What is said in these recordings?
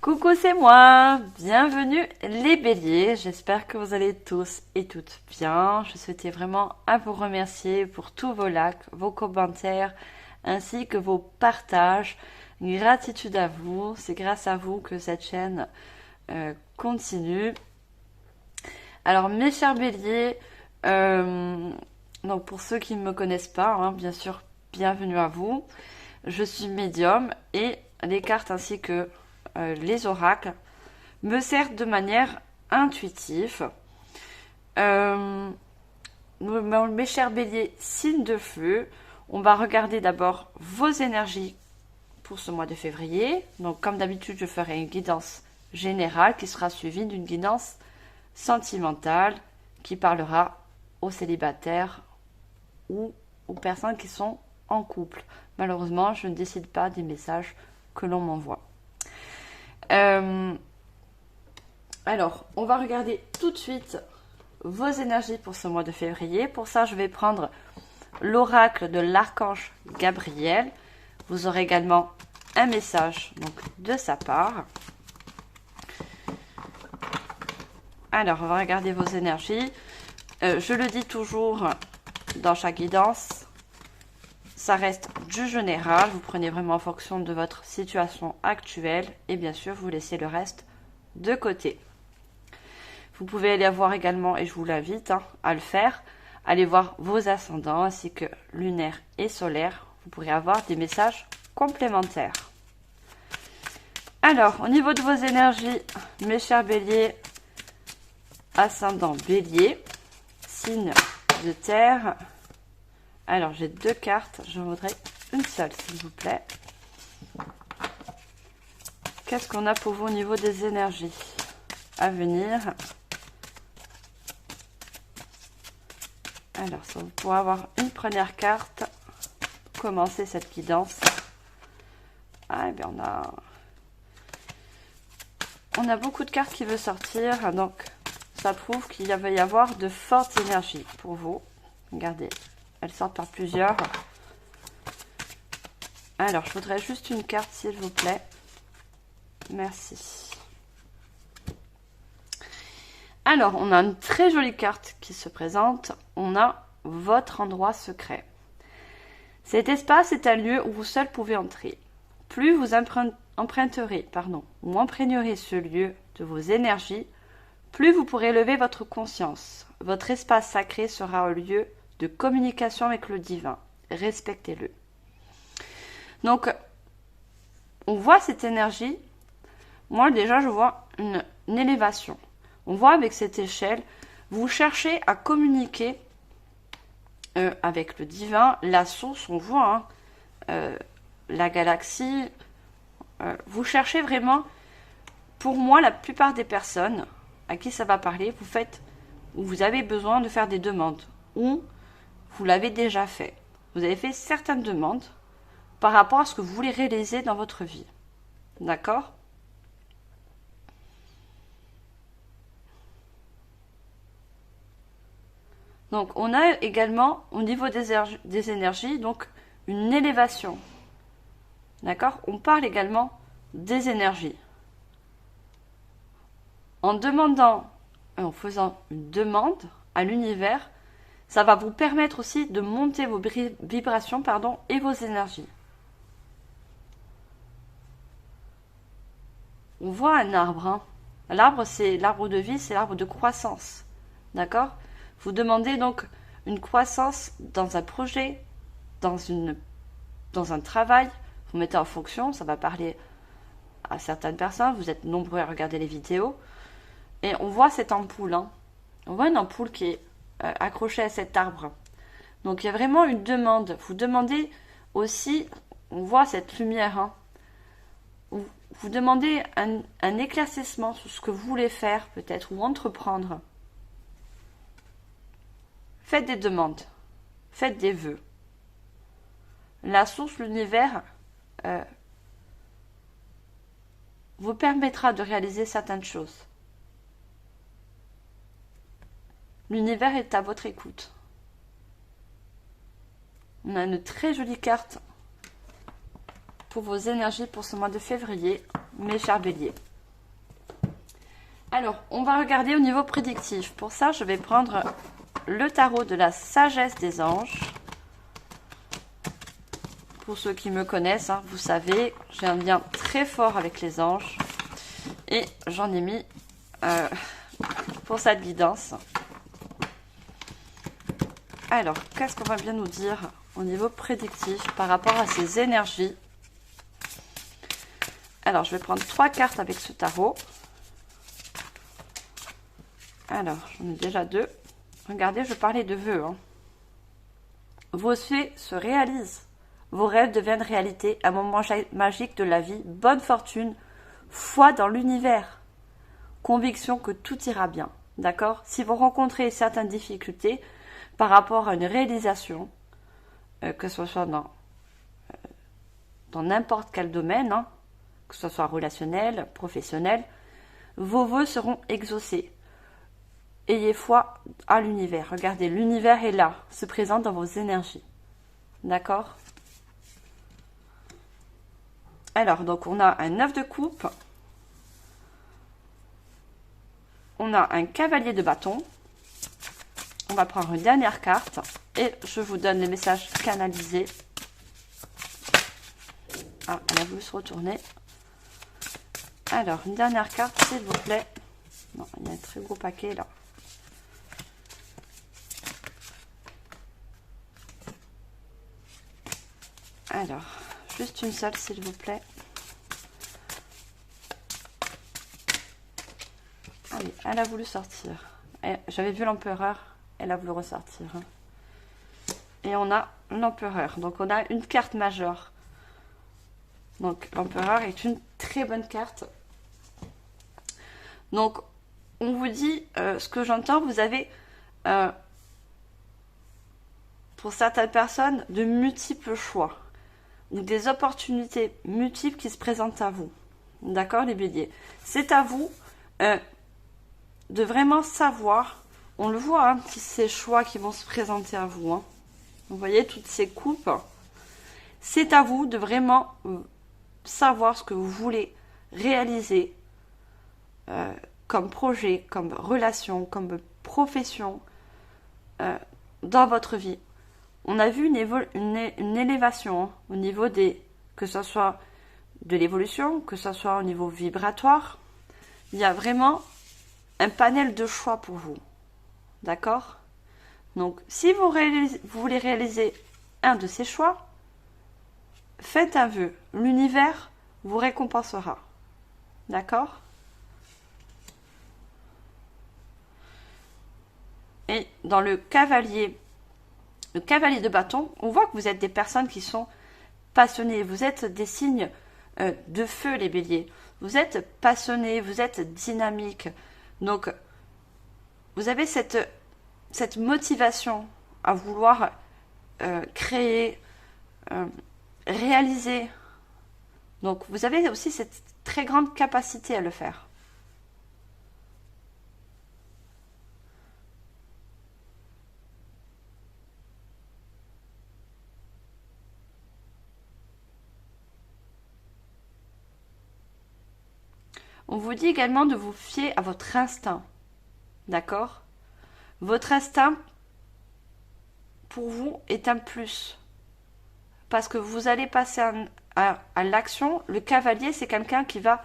Coucou, c'est moi. Bienvenue les béliers. J'espère que vous allez tous et toutes bien. Je souhaitais vraiment à vous remercier pour tous vos likes, vos commentaires, ainsi que vos partages. Gratitude à vous. C'est grâce à vous que cette chaîne continue. Alors, mes chers béliers, donc pour ceux qui ne me connaissent pas, bien sûr, bienvenue à vous. Je suis médium et les cartes ainsi que les oracles me servent de manière intuitive. Mes chers béliers, signe de feu, on va regarder d'abord vos énergies pour ce mois de février. Donc comme d'habitude, je ferai une guidance générale qui sera suivie d'une guidance sentimentale qui parlera aux célibataires ou aux personnes qui sont en couple. Malheureusement, je ne décide pas des messages que l'on m'envoie. Alors, on va regarder tout de suite vos énergies pour ce mois de février. Pour ça, je vais prendre l'oracle de l'archange Gabriel. Vous aurez également un message donc, de sa part. Alors, on va regarder vos énergies. Je le dis toujours dans chaque guidance, ça reste du général. Vous prenez vraiment en fonction de votre situation actuelle et bien sûr, vous laissez le reste de côté. Vous pouvez aller voir également, et je vous l'invite à le faire, aller voir vos ascendants ainsi que lunaire et solaire. Vous pourrez avoir des messages complémentaires. Alors, au niveau de vos énergies, mes chers béliers, ascendant bélier, signe de terre. Alors, j'ai deux cartes, je voudrais une seule, s'il vous plaît. Qu'est-ce qu'on a pour vous au niveau des énergies à venir? Alors, ça, vous pourrez avoir une première carte pour commencer cette guidance. Ah, et bien on a beaucoup de cartes qui veulent sortir, donc ça prouve qu'il va y avoir de fortes énergies pour vous. Regardez, elles sortent par plusieurs. Alors, je voudrais juste une carte, s'il vous plaît. Merci. Alors, on a une très jolie carte qui se présente. On a votre endroit secret. Cet espace est un lieu où vous seul pouvez entrer. Plus vous emprunterez ou imprégnerez ce lieu de vos énergies, plus vous pourrez élever votre conscience. Votre espace sacré sera un lieu de communication avec le divin. Respectez-le. Donc, on voit cette énergie. Moi, déjà, je vois une élévation. On voit avec cette échelle, vous cherchez à communiquer avec le divin, la source, on voit, la galaxie. Vous cherchez vraiment, pour moi, la plupart des personnes à qui ça va parler, vous avez besoin de faire des demandes, ou vous l'avez déjà fait. Vous avez fait certaines demandes par rapport à ce que vous voulez réaliser dans votre vie. D'accord ? Donc, on a également, au niveau des énergies, donc une élévation. D'accord ? On parle également des énergies. En faisant une demande à l'univers, ça va vous permettre aussi de monter vos vibrations et vos énergies. On voit un arbre. L'arbre, c'est l'arbre de vie, c'est l'arbre de croissance. D'accord ? Vous demandez donc une croissance dans un projet, dans un travail. Vous mettez en fonction, ça va parler à certaines personnes. Vous êtes nombreux à regarder les vidéos. Et on voit cette ampoule. On voit une ampoule qui est accrochée à cet arbre. Donc il y a vraiment une demande. Vous demandez aussi, on voit cette lumière. Vous demandez un éclaircissement sur ce que vous voulez faire peut-être ou entreprendre. Faites des demandes, faites des vœux. La source, l'univers, vous permettra de réaliser certaines choses. L'univers est à votre écoute. On a une très jolie carte pour vos énergies pour ce mois de février, mes chers béliers. Alors, on va regarder au niveau prédictif. Pour ça, je vais prendre le tarot de la sagesse des anges. Pour ceux qui me connaissent, hein, vous savez, j'ai un lien très fort avec les anges. Et j'en ai mis pour cette guidance. Alors, qu'est-ce qu'on va bien nous dire au niveau prédictif par rapport à ces énergies? Alors, je vais prendre 3 cartes avec ce tarot. Alors, j'en ai déjà 2. Regardez, je parlais de vœux. Hein. Vos souhaits se réalisent. Vos rêves deviennent réalité. Un moment magique de la vie. Bonne fortune. Foi dans l'univers. Conviction que tout ira bien. D'accord? Si vous rencontrez certaines difficultés par rapport à une réalisation, que ce soit dans n'importe quel domaine, hein, que ce soit relationnel, professionnel, vos vœux seront exaucés. Ayez foi à l'univers. Regardez, l'univers est là, se présente dans vos énergies. D'accord? Alors, donc on a un 9 de coupe. On a un cavalier de bâton. On va prendre une dernière carte. Et je vous donne les messages canalisés. Ah, elle a voulu se retourner. Alors, une dernière carte, s'il vous plaît. Non, il y a un très gros paquet là. Alors, juste une seule, s'il vous plaît. Allez, elle a voulu sortir. J'avais vu l'empereur, elle a voulu ressortir. Et on a l'empereur. Donc, on a une carte majeure. Donc, l'empereur est une très bonne carte. Donc, on vous dit, ce que j'entends, vous avez, pour certaines personnes, de multiples choix. Ou des opportunités multiples qui se présentent à vous. D'accord, les béliers? C'est à vous de vraiment savoir, on le voit, hein, ces choix qui vont se présenter à vous. Hein. Vous voyez, toutes ces coupes. C'est à vous de vraiment savoir ce que vous voulez réaliser comme projet, comme relation, comme profession dans votre vie. On a vu une élévation hein, au niveau que ce soit de l'évolution, que ce soit au niveau vibratoire. Il y a vraiment un panel de choix pour vous. D'accord? Donc, si vous voulez réaliser un de ces choix, faites un vœu. L'univers vous récompensera. D'accord? Et dans le cavalier de bâton, on voit que vous êtes des personnes qui sont passionnées. Vous êtes des signes de feu, les béliers. Vous êtes passionnés, vous êtes dynamiques. Donc, vous avez cette motivation à vouloir créer, réaliser. Donc, vous avez aussi cette très grande capacité à le faire. On vous dit également de vous fier à votre instinct. D'accord? Votre instinct, pour vous, est un plus. Parce que vous allez passer à l'action. Le cavalier, c'est quelqu'un qui va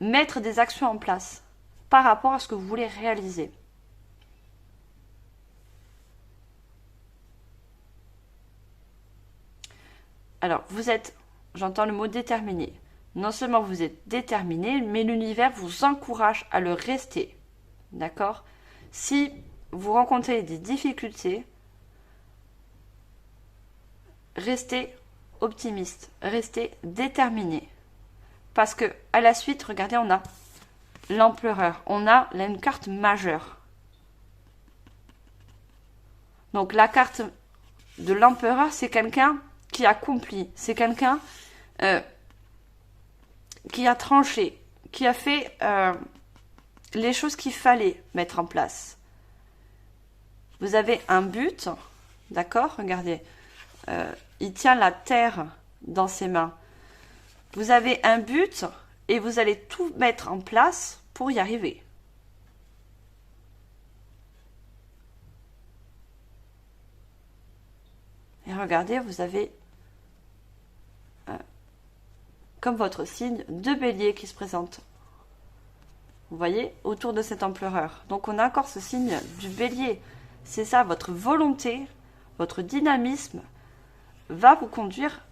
mettre des actions en place par rapport à ce que vous voulez réaliser. Alors, vous êtes, j'entends le mot déterminé. Non seulement vous êtes déterminé, mais l'univers vous encourage à le rester. D'accord? Si vous rencontrez des difficultés, restez optimiste, restez déterminé. Parce que à la suite, regardez, on a l'empereur. On a là une carte majeure. Donc la carte de l'empereur, c'est quelqu'un qui accomplit. C'est quelqu'un qui a tranché, qui a fait les choses qu'il fallait mettre en place. Vous avez un but, d'accord? Regardez, il tient la terre dans ses mains. Vous avez un but et vous allez tout mettre en place pour y arriver. Et regardez, vous avez, comme votre signe, 2 béliers qui se présentent. Vous voyez, autour de cet empereur. Donc on a encore ce signe du bélier. C'est ça, votre volonté, votre dynamisme va vous conduire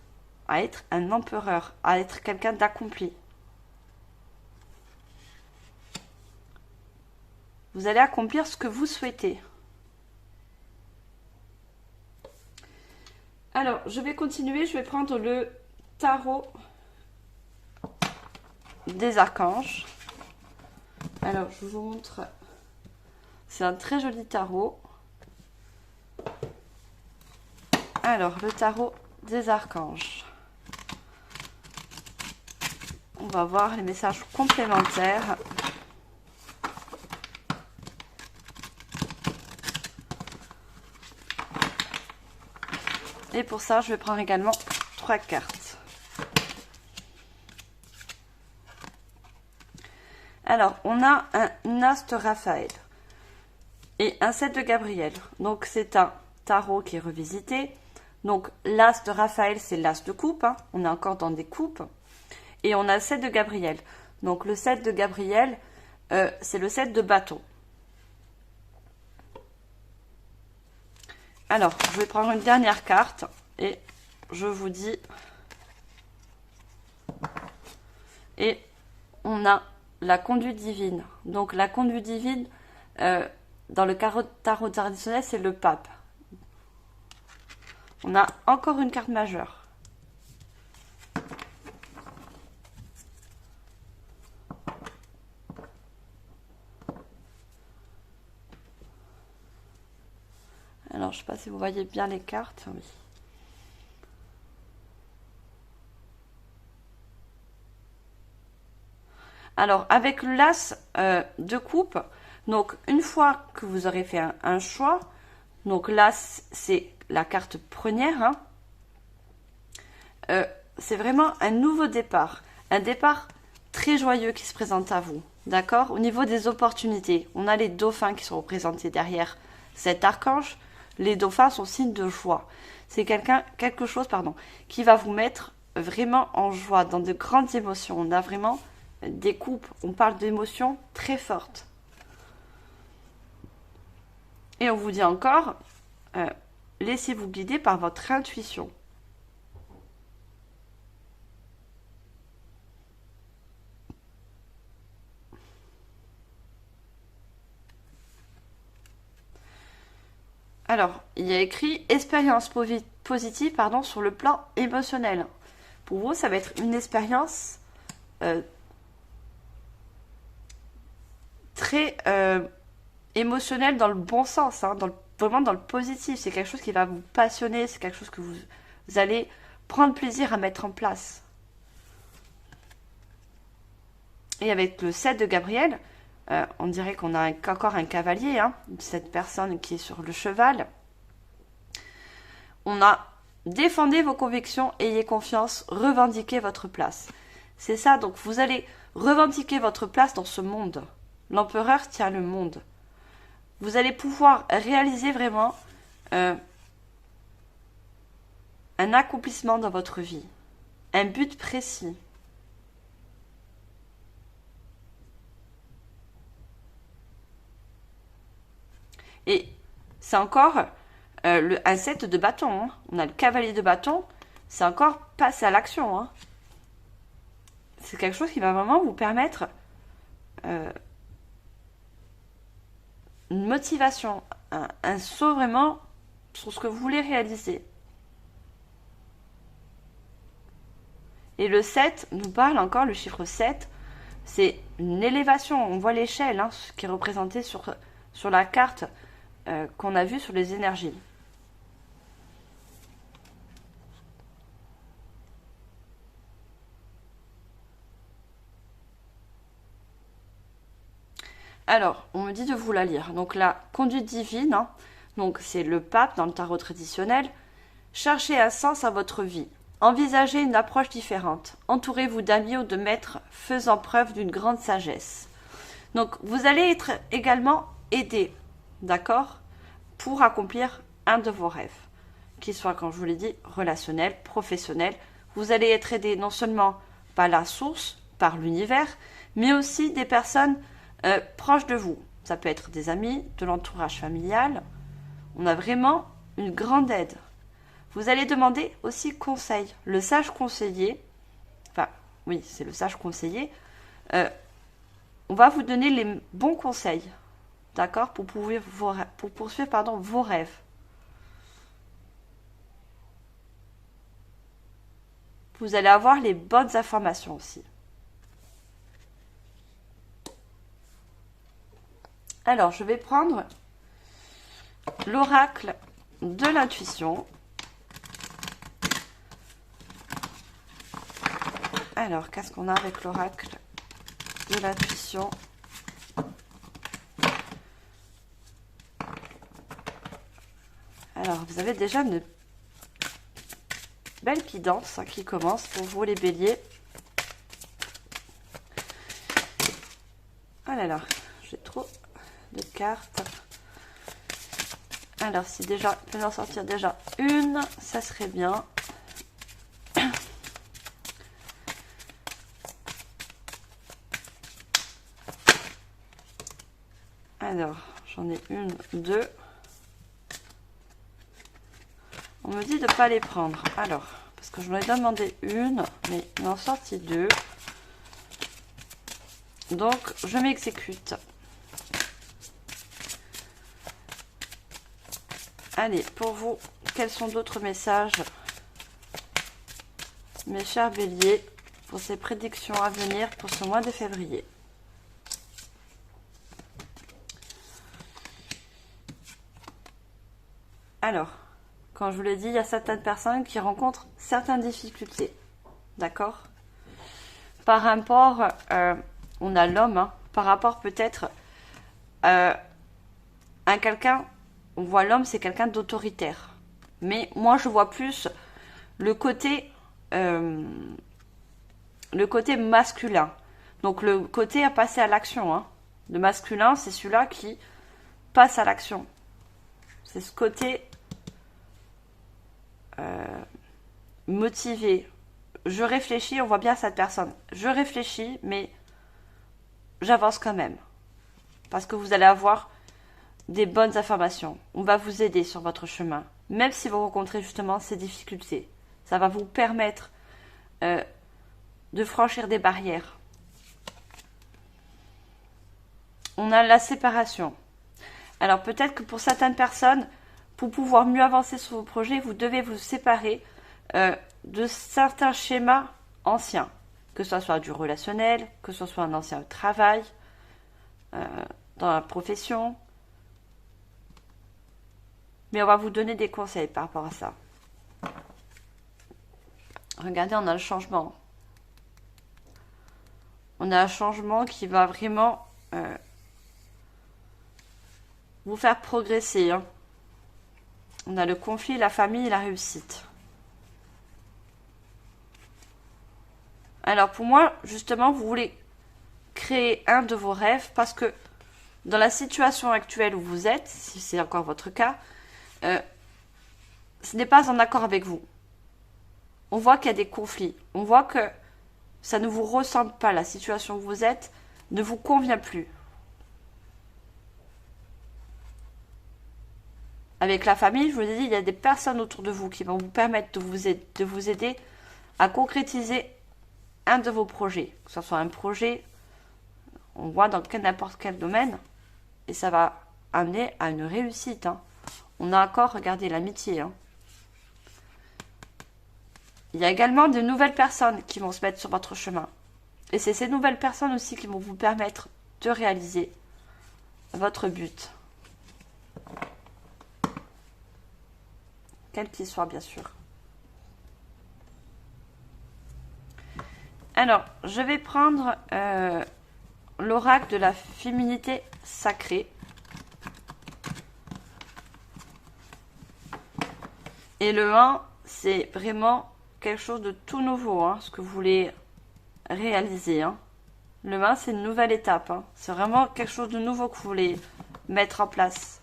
à être un empereur, à être quelqu'un d'accompli. Vous allez accomplir ce que vous souhaitez. Alors, je vais continuer, je vais prendre le tarot des archanges. Alors, je vous montre. C'est un très joli tarot. Alors, le tarot des archanges. On va voir les messages complémentaires. Et pour ça, je vais prendre également 3 cartes. Alors, on a un As de Raphaël et un 7 de Gabriel. Donc, c'est un tarot qui est revisité. Donc, l'As de Raphaël, c'est l'As de coupe. Hein. On est encore dans des coupes. Et on a le 7 de Gabriel. Donc, le 7 de Gabriel, c'est le 7 de bâton. Alors, je vais prendre une dernière carte et je vous dis. Et on a la conduite divine. Donc, la conduite divine, dans le tarot traditionnel, c'est le pape. On a encore une carte majeure. Alors, je ne sais pas si vous voyez bien les cartes. Oui. Alors, avec l'As de coupe, donc une fois que vous aurez fait un choix, donc l'As, c'est la carte première, hein, c'est vraiment un nouveau départ. Un départ très joyeux qui se présente à vous. D'accord? Au niveau des opportunités, on a les dauphins qui sont représentés derrière cet archange. Les dauphins sont signes de joie. C'est quelque chose qui va vous mettre vraiment en joie, dans de grandes émotions. On a vraiment des coupes, on parle d'émotions très fortes. Et on vous dit encore, laissez-vous guider par votre intuition. Alors, il y a écrit expérience positive sur le plan émotionnel. Pour vous, ça va être une expérience très émotionnelle dans le bon sens, hein, vraiment dans le positif. C'est quelque chose qui va vous passionner, c'est quelque chose que vous allez prendre plaisir à mettre en place. Et avec le 7 de Gabriel, on dirait qu'on a encore un cavalier, hein, cette personne qui est sur le cheval. On a défendez vos convictions, ayez confiance, revendiquez votre place. C'est ça, donc vous allez revendiquer votre place dans ce monde. L'empereur tient le monde. Vous allez pouvoir réaliser vraiment un accomplissement dans votre vie, un but précis. Et c'est encore un 7 de bâton. Hein. On a le cavalier de bâton. C'est encore passer à l'action. Hein. C'est quelque chose qui va vraiment vous permettre une motivation, un saut vraiment sur ce que vous voulez réaliser. Et le 7 nous parle encore, le chiffre 7, c'est une élévation. On voit l'échelle, hein, qui est représentée sur la carte qu'on a vue sur les énergies. Alors, on me dit de vous la lire. Donc, la conduite divine, hein, donc c'est le pape dans le tarot traditionnel. Cherchez un sens à votre vie. Envisagez une approche différente. Entourez-vous d'amis ou de maîtres faisant preuve d'une grande sagesse. Donc, vous allez être également aidé, d'accord, pour accomplir un de vos rêves, qu'il soit, comme je vous l'ai dit, relationnel, professionnel. Vous allez être aidé non seulement par la source, par l'univers, mais aussi des personnes proches de vous. Ça peut être des amis, de l'entourage familial. On a vraiment une grande aide. Vous allez demander aussi conseil. Le sage conseiller, enfin, oui, c'est le sage conseiller, on va vous donner les bons conseils, d'accord, pour poursuivre vos rêves. Vous allez avoir les bonnes informations aussi. Alors, je vais prendre l'oracle de l'intuition. Alors, qu'est-ce qu'on a avec l'oracle de l'intuition? Alors, vous avez déjà une belle guidance qui commence pour vous les béliers. Oh là là, j'ai trop de cartes. Alors, si déjà, je peux en sortir déjà une, ça serait bien. Alors, j'en ai une, deux. On me dit de ne pas les prendre. Alors, parce que je m'en ai demandé une, mais il m'en sorti deux. Donc, je m'exécute. Allez, pour vous, quels sont d'autres messages, mes chers béliers, pour ces prédictions à venir pour ce mois de février? Alors, quand je vous l'ai dit, il y a certaines personnes qui rencontrent certaines difficultés. D'accord? Par rapport, on a l'homme, hein, par rapport peut-être à quelqu'un, on voit l'homme, c'est quelqu'un d'autoritaire. Mais moi, je vois plus le côté masculin. Donc, le côté à passer à l'action. Hein. Le masculin, c'est celui-là qui passe à l'action. C'est ce côté motivé. Je réfléchis, on voit bien cette personne. Je réfléchis, mais j'avance quand même. Parce que vous allez avoir des bonnes informations. On va vous aider sur votre chemin. Même si vous rencontrez justement ces difficultés. Ça va vous permettre de franchir des barrières. On a la séparation. Alors peut-être que pour certaines personnes, pour pouvoir mieux avancer sur vos projets, vous devez vous séparer de certains schémas anciens. Que ce soit du relationnel, que ce soit un ancien travail, dans la profession. Mais on va vous donner des conseils par rapport à ça. Regardez, on a le changement. On a un changement qui va vraiment vous faire progresser. Hein. On a le conflit, la famille et la réussite. Alors pour moi, justement, vous voulez créer un de vos rêves parce que dans la situation actuelle où vous êtes, si c'est encore votre cas, ce n'est pas en accord avec vous. On voit qu'il y a des conflits. On voit que ça ne vous ressemble pas. La situation où vous êtes ne vous convient plus. Avec la famille, je vous ai dit, il y a des personnes autour de vous qui vont vous permettre de vous aider à concrétiser un de vos projets. Que ce soit un projet, on voit dans n'importe quel domaine, et ça va amener à une réussite. Hein. On a encore, regardez, l'amitié. Hein. Il y a également de nouvelles personnes qui vont se mettre sur votre chemin. Et c'est ces nouvelles personnes aussi qui vont vous permettre de réaliser votre but. Quel qu'il soit, bien sûr. Alors, je vais prendre l'oracle de la féminité sacrée. Et le 1, c'est vraiment quelque chose de tout nouveau, hein, ce que vous voulez réaliser. Hein. Le 1, c'est une nouvelle étape. Hein. C'est vraiment quelque chose de nouveau que vous voulez mettre en place.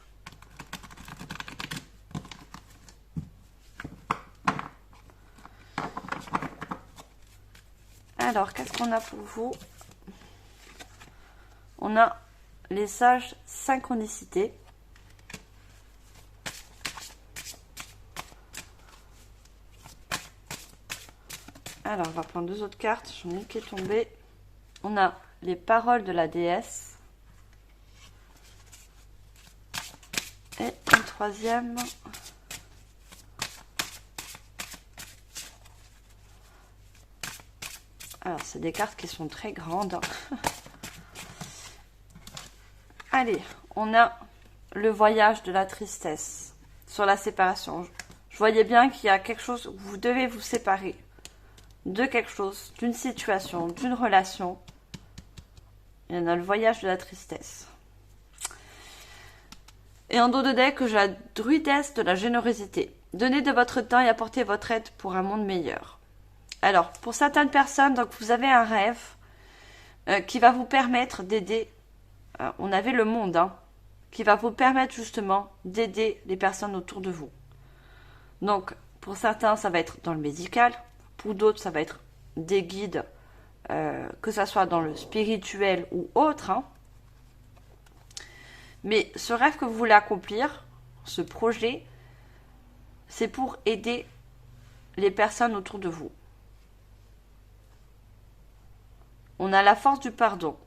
Alors, qu'est-ce qu'on a pour vous? On a les sages synchronicité. Alors, on va prendre deux autres cartes. J'en ai une qui est tombée. On a les paroles de la déesse. Et une troisième. Alors, c'est des cartes qui sont très grandes. Allez, on a le voyage de la tristesse sur la séparation. Je voyais bien qu'il y a quelque chose où vous devez vous séparer de quelque chose, d'une situation, d'une relation. Il y en a le voyage de la tristesse. Et en dos de deck, j'ai la druidesse de la générosité. Donnez de votre temps et apportez votre aide pour un monde meilleur. Alors, pour certaines personnes, donc vous avez un rêve qui va vous permettre d'aider. On avait le monde, hein, qui va vous permettre justement d'aider les personnes autour de vous. Donc, pour certains, ça va être dans le médical. Pour d'autres, ça va être des guides, que ce soit dans le spirituel ou autre. Hein. Mais ce rêve que vous voulez accomplir, ce projet, c'est pour aider les personnes autour de vous. On a la force du pardon.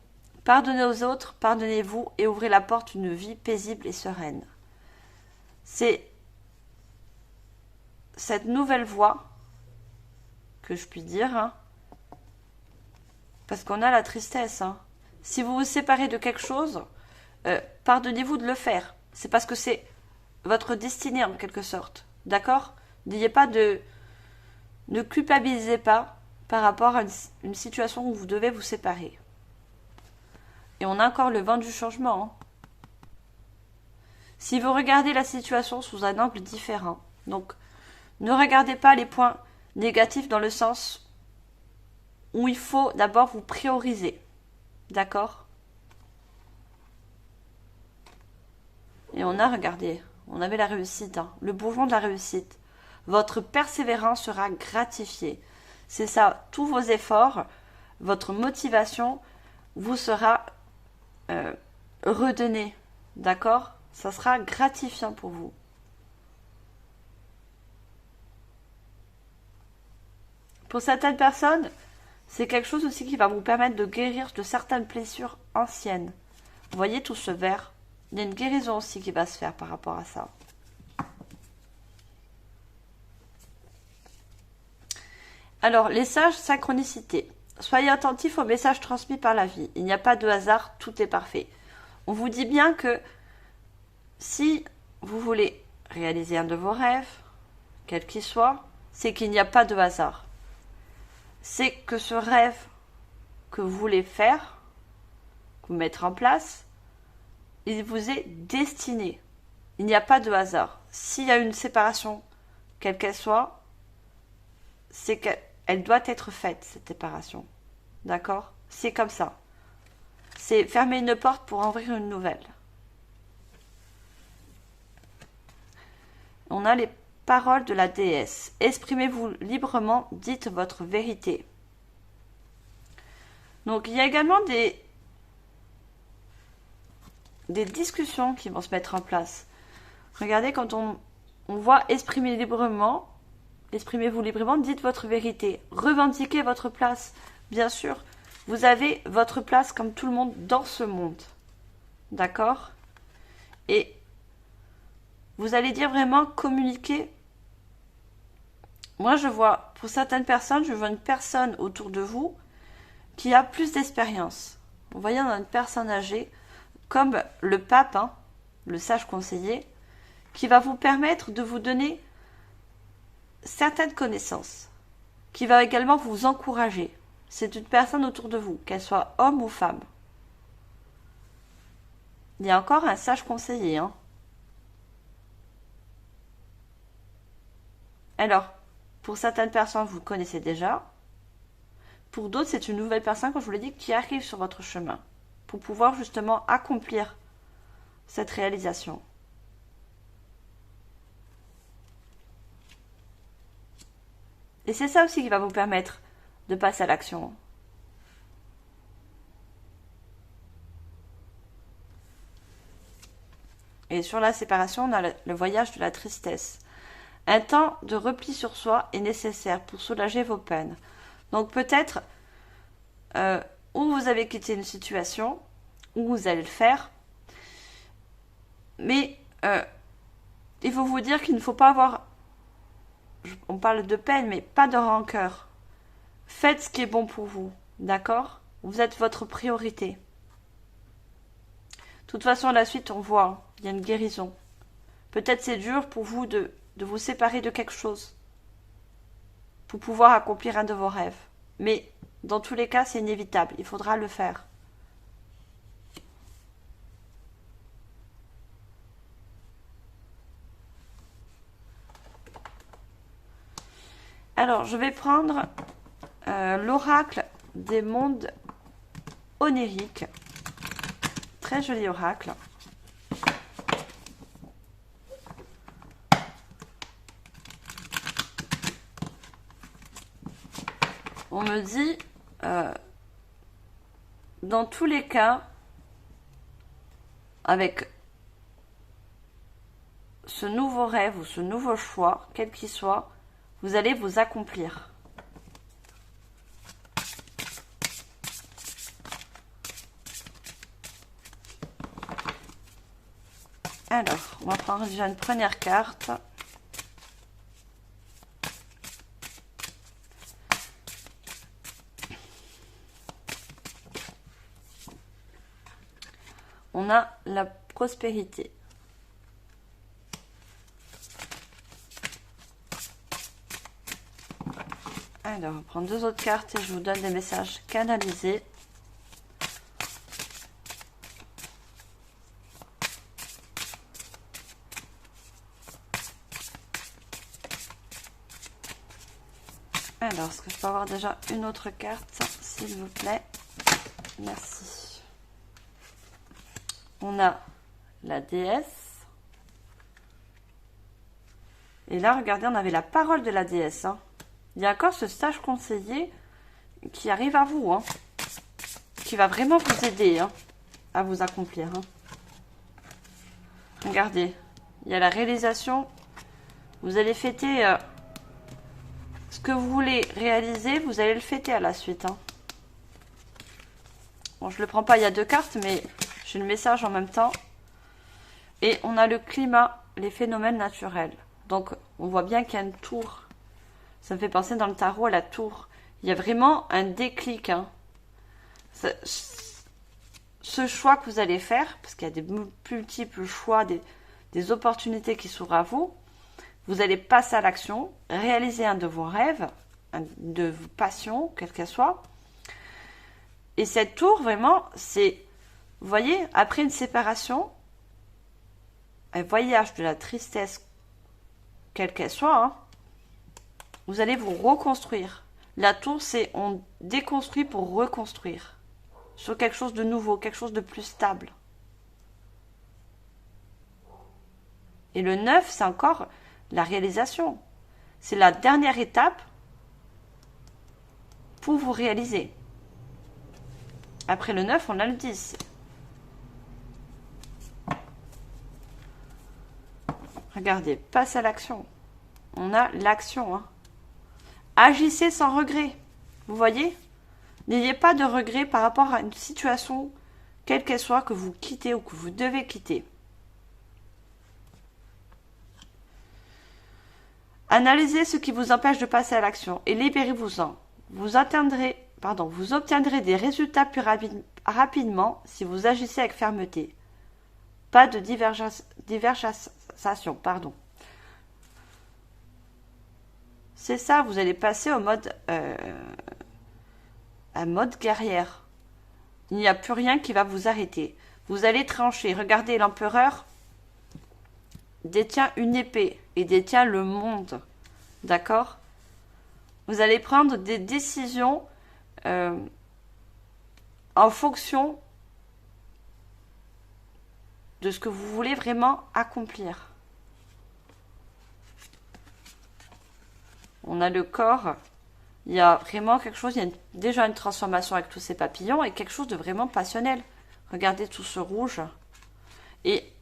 Pardonnez aux autres, pardonnez-vous et ouvrez la porte d'une vie paisible et sereine. C'est cette nouvelle voie, que je puis dire, hein, parce qu'on a la tristesse. Hein. Si vous vous séparez de quelque chose, pardonnez-vous de le faire. C'est parce que c'est votre destinée en quelque sorte. D'accord? N'ayez pas de... Ne culpabilisez pas par rapport à une situation où vous devez vous séparer. Et on a encore le vent du changement. Hein. Si vous regardez la situation sous un angle différent, donc ne regardez pas les points négatifs dans le sens où il faut d'abord vous prioriser. D'accord? Et on a, regardé, on avait la réussite, hein, le bourgeon de la réussite. Votre persévérance sera gratifiée. C'est ça, tous vos efforts, votre motivation vous sera redonnée. D'accord? Ça sera gratifiant pour vous. Pour certaines personnes, c'est quelque chose aussi qui va vous permettre de guérir de certaines blessures anciennes. Vous voyez tout ce vert? Il y a une guérison aussi qui va se faire par rapport à ça. Alors, les sages synchronicité. Soyez attentifs aux messages transmis par la vie. Il n'y a pas de hasard, tout est parfait. On vous dit bien que si vous voulez réaliser un de vos rêves, quel qu'il soit, c'est qu'il n'y a pas de hasard. C'est que ce rêve que vous voulez faire, que vous mettre en place, il vous est destiné. Il n'y a pas de hasard. S'il y a une séparation, quelle qu'elle soit, c'est qu'elle doit être faite, cette séparation. D'accord? C'est comme ça. C'est fermer une porte pour ouvrir une nouvelle. On a les paroles de la déesse. Exprimez-vous librement, dites votre vérité. Donc il y a également des discussions qui vont se mettre en place. Regardez, quand on voit exprimer librement, exprimez-vous librement, dites votre vérité, revendiquez votre place. Bien sûr, vous avez votre place comme tout le monde dans ce monde. D'accord? Et vous allez dire vraiment communiquer. Moi, je vois, pour certaines personnes, je vois une personne autour de vous qui a plus d'expérience. Vous voyez, on a une personne âgée, comme le pape, hein, le sage conseiller, qui va vous permettre de vous donner certaines connaissances, qui va également vous encourager. C'est une personne autour de vous, qu'elle soit homme ou femme. Il y a encore un sage conseiller. Hein. Alors, pour certaines personnes, vous le connaissez déjà. Pour d'autres, c'est une nouvelle personne, comme je vous l'ai dit, qui arrive sur votre chemin pour pouvoir justement accomplir cette réalisation. Et c'est ça aussi qui va vous permettre de passer à l'action. Et sur la séparation, on a le voyage de la tristesse. Un temps de repli sur soi est nécessaire pour soulager vos peines. Donc peut-être où vous avez quitté une situation, où vous allez le faire, mais il faut vous dire qu'il ne faut pas avoir, on parle de peine, mais pas de rancœur. Faites ce qui est bon pour vous, d'accord? Vous êtes votre priorité. De toute façon, à la suite, on voit, il y a une guérison. Peut-être c'est dur pour vous de vous séparer de quelque chose pour pouvoir accomplir un de vos rêves. Mais dans tous les cas, c'est inévitable. Il faudra le faire. Alors, je vais prendre l'oracle des mondes oniriques. Très joli oracle. On me dit, dans tous les cas, avec ce nouveau rêve ou ce nouveau choix, quel qu'il soit, vous allez vous accomplir. Alors, on va prendre déjà une première carte. On a la prospérité. Alors, on va prendre deux autres cartes et je vous donne des messages canalisés. Alors, est-ce que je peux avoir déjà une autre carte, s'il vous plaît? Merci. On a la déesse. Et là, regardez, on avait la parole de la déesse. Hein. Il y a encore ce sage conseiller qui arrive à vous. Hein, qui va vraiment vous aider à vous accomplir. Hein. Regardez, il y a la réalisation. Vous allez fêter ce que vous voulez réaliser. Vous allez le fêter à la suite. Hein. Bon, je ne le prends pas, il y a deux cartes, mais j'ai le message en même temps. Et on a le climat, les phénomènes naturels. Donc, on voit bien qu'il y a une tour. Ça me fait penser dans le tarot à la tour. Il y a vraiment un déclic. Hein. Ce choix que vous allez faire, parce qu'il y a des multiples choix, des opportunités qui s'ouvrent à vous, vous allez passer à l'action, réaliser un de vos rêves, de vos passions, quelle qu'elle soit. Et cette tour, vraiment, c'est, vous voyez, après une séparation, un voyage de la tristesse, quelle qu'elle soit, hein, vous allez vous reconstruire. La tour, c'est on déconstruit pour reconstruire. Sur quelque chose de nouveau, quelque chose de plus stable. Et le 9, c'est encore la réalisation. C'est la dernière étape pour vous réaliser. Après le 9, on a le 10. Regardez, passe à l'action. On a l'action. Hein. Agissez sans regret. Vous voyez? N'ayez pas de regret par rapport à une situation, quelle qu'elle soit, que vous quittez ou que vous devez quitter. Analysez ce qui vous empêche de passer à l'action et libérez-vous-en. Vous obtiendrez des résultats plus rapidement si vous agissez avec fermeté. Pas de divergence, pardon. C'est ça, vous allez passer au mode, un mode guerrière. Il n'y a plus rien qui va vous arrêter. Vous allez trancher. Regardez, l'empereur détient une épée et détient le monde. D'accord? Vous allez prendre des décisions en fonction de ce que vous voulez vraiment accomplir. On a le corps, il y a vraiment quelque chose, il y a déjà une transformation avec tous ces papillons et quelque chose de vraiment passionnel. Regardez tout ce rouge. Et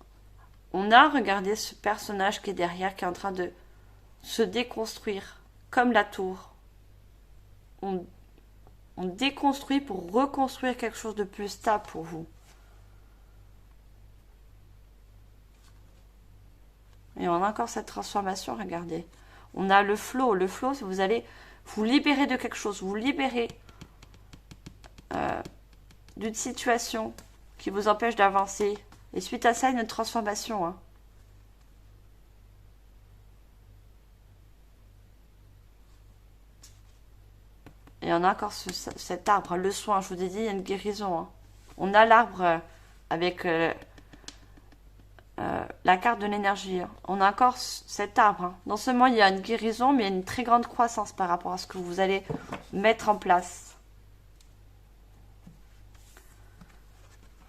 on a regardé ce personnage qui est derrière, qui est en train de se déconstruire, comme la tour. On déconstruit pour reconstruire quelque chose de plus stable pour vous. Et on a encore cette transformation, regardez. On a le flow. Le flow, vous allez vous libérer de quelque chose, vous libérer d'une situation qui vous empêche d'avancer. Et suite à ça, une transformation. Hein. Et on a encore cet arbre, le soin. Je vous ai dit, il y a une guérison. Hein. On a l'arbre avec la carte de l'énergie. Hein. On a encore cet arbre. Hein. Non seulement il y a une guérison, mais il y a une très grande croissance par rapport à ce que vous allez mettre en place.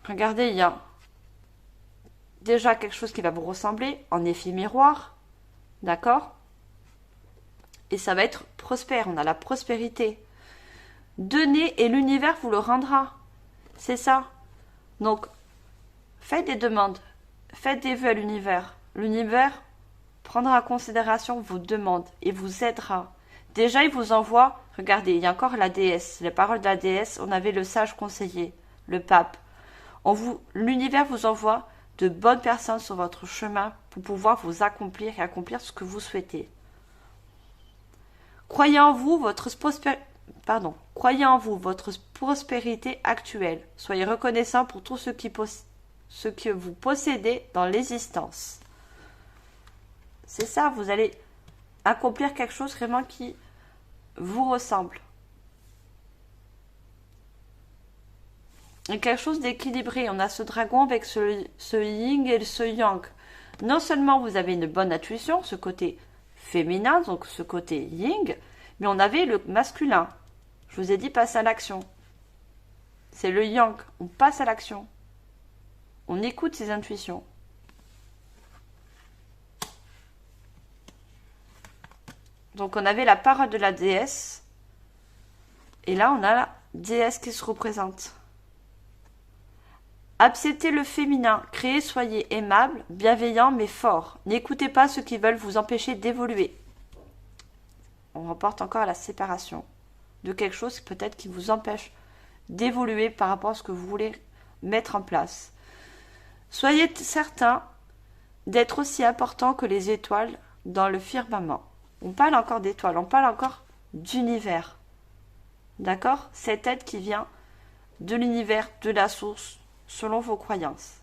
Regardez, il y a déjà quelque chose qui va vous ressembler en effet miroir. D'accord? Et ça va être prospère. On a la prospérité. Donnez et l'univers vous le rendra. C'est ça. Donc, faites des demandes. Faites des vœux à l'univers. L'univers prendra en considération vos demandes et vous aidera. Déjà, il vous envoie, regardez, il y a encore la déesse, les paroles de la déesse, on avait le sage conseiller, le pape. L'univers vous envoie de bonnes personnes sur votre chemin pour pouvoir vous accomplir et accomplir ce que vous souhaitez. Croyez en vous, votre prospérité actuelle. Soyez reconnaissant pour tout ce que vous possédez dans l'existence. C'est ça, vous allez accomplir quelque chose vraiment qui vous ressemble. Et quelque chose d'équilibré. On a ce dragon avec ce yin et ce yang. Non seulement vous avez une bonne intuition, ce côté féminin, donc ce côté yin, mais on avait le masculin. Je vous ai dit, passe à l'action. C'est le yang. On passe à l'action. On écoute ses intuitions. Donc on avait la parole de la déesse. Et là on a la déesse qui se représente. Acceptez le féminin. Créez, soyez aimable, bienveillant mais fort. N'écoutez pas ceux qui veulent vous empêcher d'évoluer. On reporte encore à la séparation de quelque chose peut-être qui vous empêche d'évoluer par rapport à ce que vous voulez mettre en place. Soyez certain d'être aussi important que les étoiles dans le firmament. On parle encore d'étoiles, on parle encore d'univers. D'accord? Cette aide qui vient de l'univers, de la source, selon vos croyances.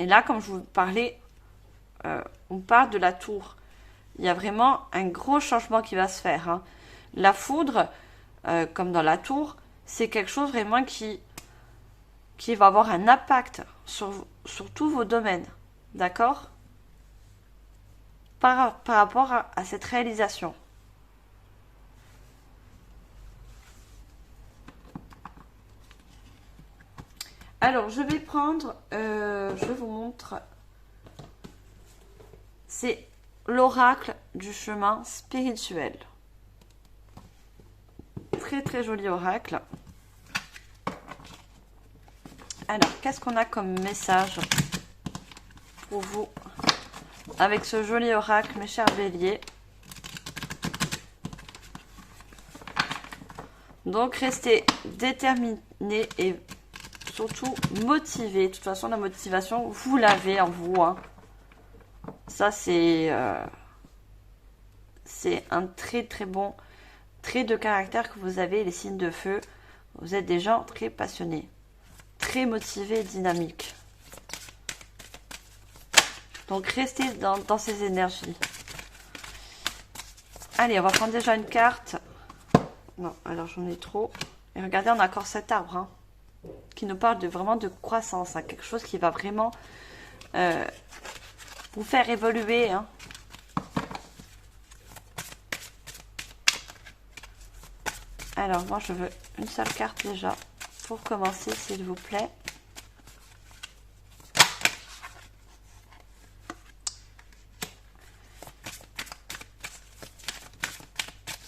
Et là, comme je vous parlais, on parle de la tour. Il y a vraiment un gros changement qui va se faire. Hein. La foudre, comme dans la tour, c'est quelque chose vraiment qui va avoir un impact sur tous vos domaines. D'accord? Par rapport à cette réalisation. Alors, je vais prendre, je vous montre, c'est l'oracle du chemin spirituel. Très très joli oracle. Alors, qu'est-ce qu'on a comme message pour vous avec ce joli oracle, mes chers béliers? Donc, restez déterminés et surtout motivé. De toute façon, la motivation, vous l'avez en vous. Hein. Ça, c'est un très très bon trait de caractère que vous avez, les signes de feu. Vous êtes des gens très passionnés, très motivés et dynamiques. Donc, restez dans ces énergies. Allez, on va prendre déjà une carte. Non, alors j'en ai trop. Et regardez, on a encore cet arbre hein, qui nous parle vraiment de croissance, hein, quelque chose qui va vraiment vous faire évoluer. Hein. Alors, moi, je veux une seule carte déjà pour commencer, s'il vous plaît.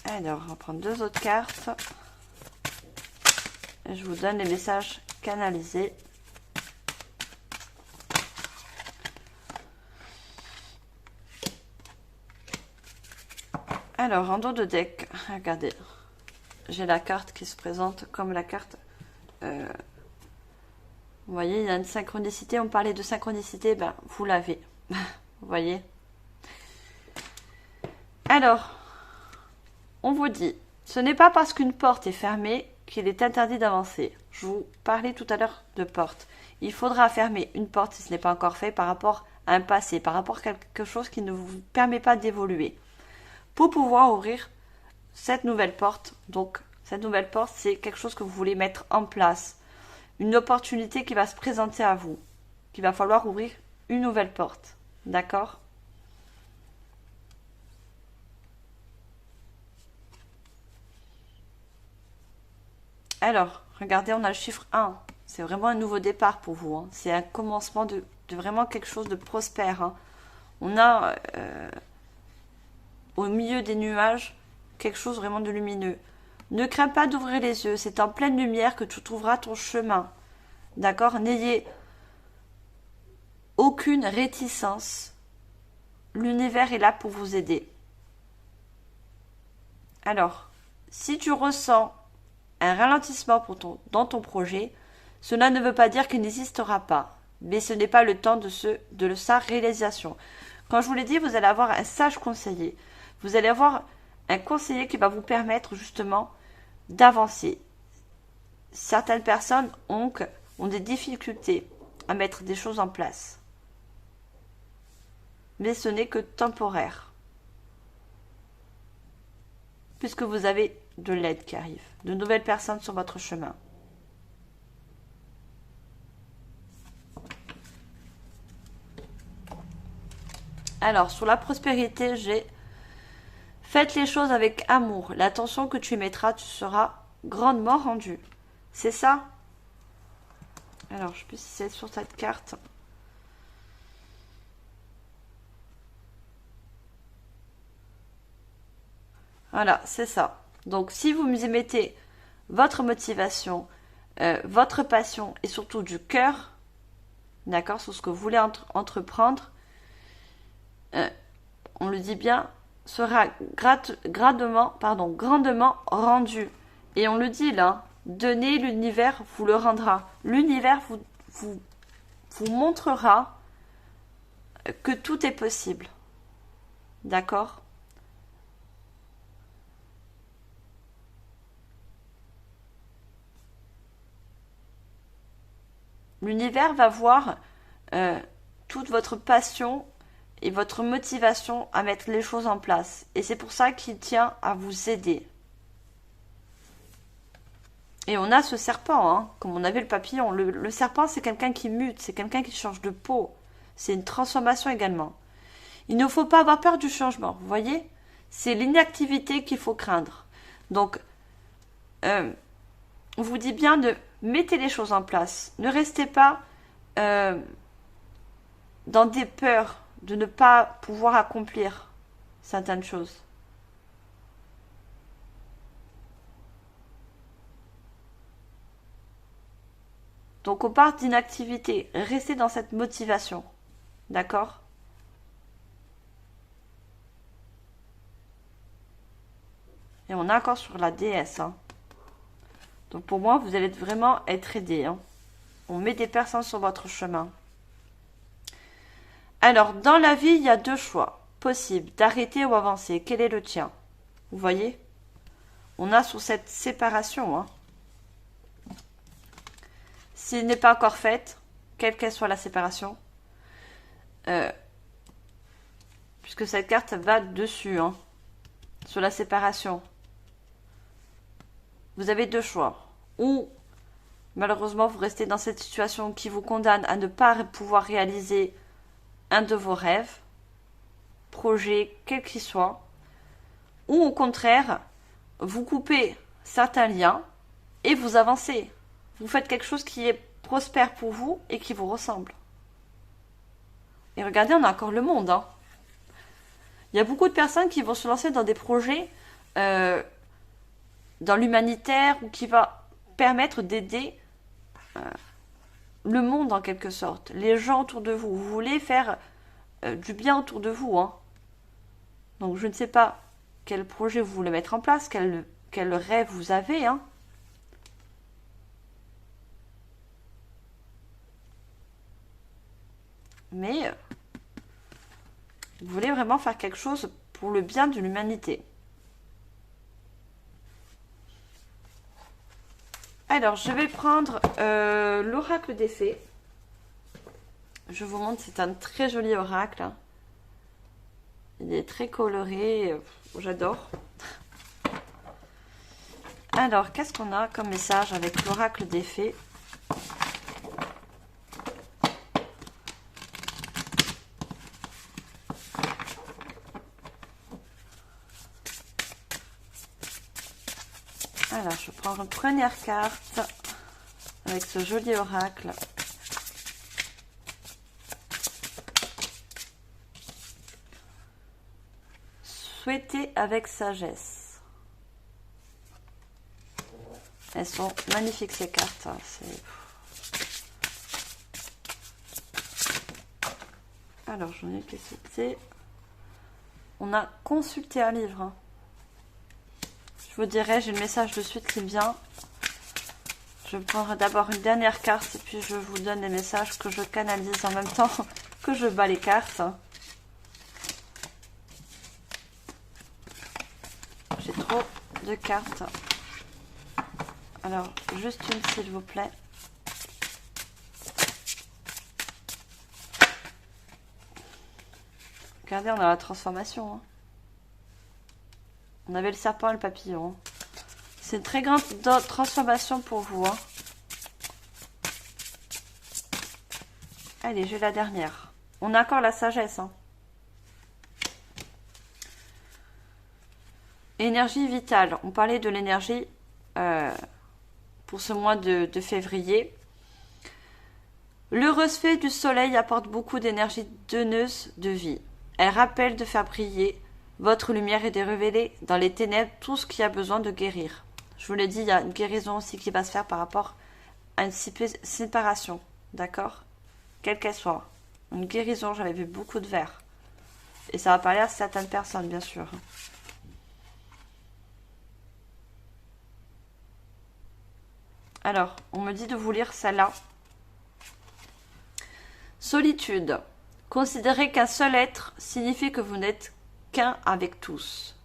Alors, on va prendre 2 autres cartes. Et je vous donne les messages canalisés. Alors, en dos de deck, regardez. J'ai la carte qui se présente comme la carte. Vous voyez, il y a une synchronicité. On parlait de synchronicité, ben, vous l'avez. Vous voyez. Alors, on vous dit, ce n'est pas parce qu'une porte est fermée qu'il est interdit d'avancer. Je vous parlais tout à l'heure de porte. Il faudra fermer une porte si ce n'est pas encore fait par rapport à un passé, par rapport à quelque chose qui ne vous permet pas d'évoluer. Pour pouvoir ouvrir cette nouvelle porte, donc cette nouvelle porte, c'est quelque chose que vous voulez mettre en place. Une opportunité qui va se présenter à vous. Qu'il va falloir ouvrir une nouvelle porte. D'accord ? Alors, regardez, on a le chiffre 1. C'est vraiment un nouveau départ pour vous. Hein. C'est un commencement de vraiment quelque chose de prospère. Hein. On a au milieu des nuages quelque chose vraiment de lumineux. Ne crains pas d'ouvrir les yeux. C'est en pleine lumière que tu trouveras ton chemin. D'accord ? N'ayez aucune réticence. L'univers est là pour vous aider. Alors, si tu ressens un ralentissement dans ton projet, cela ne veut pas dire qu'il n'existera pas, mais ce n'est pas le temps de sa réalisation. Quand je vous l'ai dit, vous allez avoir un sage conseiller. Vous allez avoir un conseiller qui va vous permettre justement d'avancer. Certaines personnes ont des difficultés à mettre des choses en place. Mais ce n'est que temporaire. Puisque vous avez de l'aide qui arrive, de nouvelles personnes sur votre chemin. Alors, sur la prospérité, j'ai « Faites les choses avec amour. L'attention que tu y mettras, tu seras grandement rendu. » C'est ça? Alors, je sais plus si c'est sur cette carte. Voilà, c'est ça. Donc, si vous y mettez votre motivation, votre passion et surtout du cœur, d'accord, sur ce que vous voulez entreprendre, on le dit bien, sera grandement rendu. Et on le dit là, donnez, l'univers vous le rendra. L'univers vous montrera que tout est possible. D'accord ? L'univers va voir toute votre passion et votre motivation à mettre les choses en place. Et c'est pour ça qu'il tient à vous aider. Et on a ce serpent, hein, comme on avait le papillon. Le serpent, c'est quelqu'un qui mute, c'est quelqu'un qui change de peau. C'est une transformation également. Il ne faut pas avoir peur du changement, vous voyez ? C'est l'inactivité qu'il faut craindre. Donc, on vous dit bien de mettre les choses en place. Ne restez pas dans des peurs de ne pas pouvoir accomplir certaines choses. Donc on part d'inactivité, restez dans cette motivation, d'accord ? Et on est encore sur la déesse. Hein. Donc pour moi, vous allez vraiment être aidé. Hein. On met des personnes sur votre chemin. Alors, dans la vie, il y a deux choix possibles, d'arrêter ou avancer. Quel est le tien? Vous voyez? On a sur cette séparation. Hein. S'il n'est pas encore faite, quelle qu'elle soit la séparation, puisque cette carte va dessus, hein, sur la séparation. Vous avez deux choix. ou malheureusement vous restez dans cette situation qui vous condamne à ne pas pouvoir réaliser un de vos rêves, projet quel qu'il soit, ou au contraire, vous coupez certains liens et vous avancez. Vous faites quelque chose qui est prospère pour vous et qui vous ressemble. Et regardez, on a encore le monde. Hein. Il y a beaucoup de personnes qui vont se lancer dans des projets dans l'humanitaire ou qui va permettre d'aider le monde en quelque sorte, les gens autour de vous. Vous voulez faire du bien autour de vous. Hein. Donc je ne sais pas quel projet vous voulez mettre en place, quel rêve vous avez. Hein. Mais vous voulez vraiment faire quelque chose pour le bien de l'humanité. Alors, je vais prendre l'oracle des fées. Je vous montre, c'est un très joli oracle. Hein. Il est très coloré, j'adore. Alors, qu'est-ce qu'on a comme message avec l'oracle des fées ? Alors, je prends une première carte avec ce joli oracle. Souhaitez avec sagesse. Elles sont magnifiques ces cartes. Alors, j'en ai que c'était. On a consulté un livre. Hein. Je vous dirai, j'ai le message de suite qui vient. Je prendrai d'abord une dernière carte et puis je vous donne les messages que je canalise en même temps que je bats les cartes. J'ai trop de cartes. Alors, juste une s'il vous plaît. Regardez, on a la transformation. Hein. On avait le serpent et le papillon. C'est une très grande transformation pour vous. Hein. Allez, j'ai la dernière. On a encore la sagesse. Hein. Énergie vitale. On parlait de l'énergie pour ce mois de février. L'heureuse fée du soleil apporte beaucoup d'énergie donneuse de vie. Elle rappelle de faire briller votre lumière et de révéler dans les ténèbres tout ce qui a besoin de guérir. Je vous l'ai dit, il y a une guérison aussi qui va se faire par rapport à une séparation. D'accord ? Quelle qu'elle soit. Une guérison, j'avais vu beaucoup de verres. Et ça va parler à certaines personnes, bien sûr. Alors, on me dit de vous lire celle-là. Solitude. Considérez qu'un seul être signifie que vous n'êtes qu'un avec tous.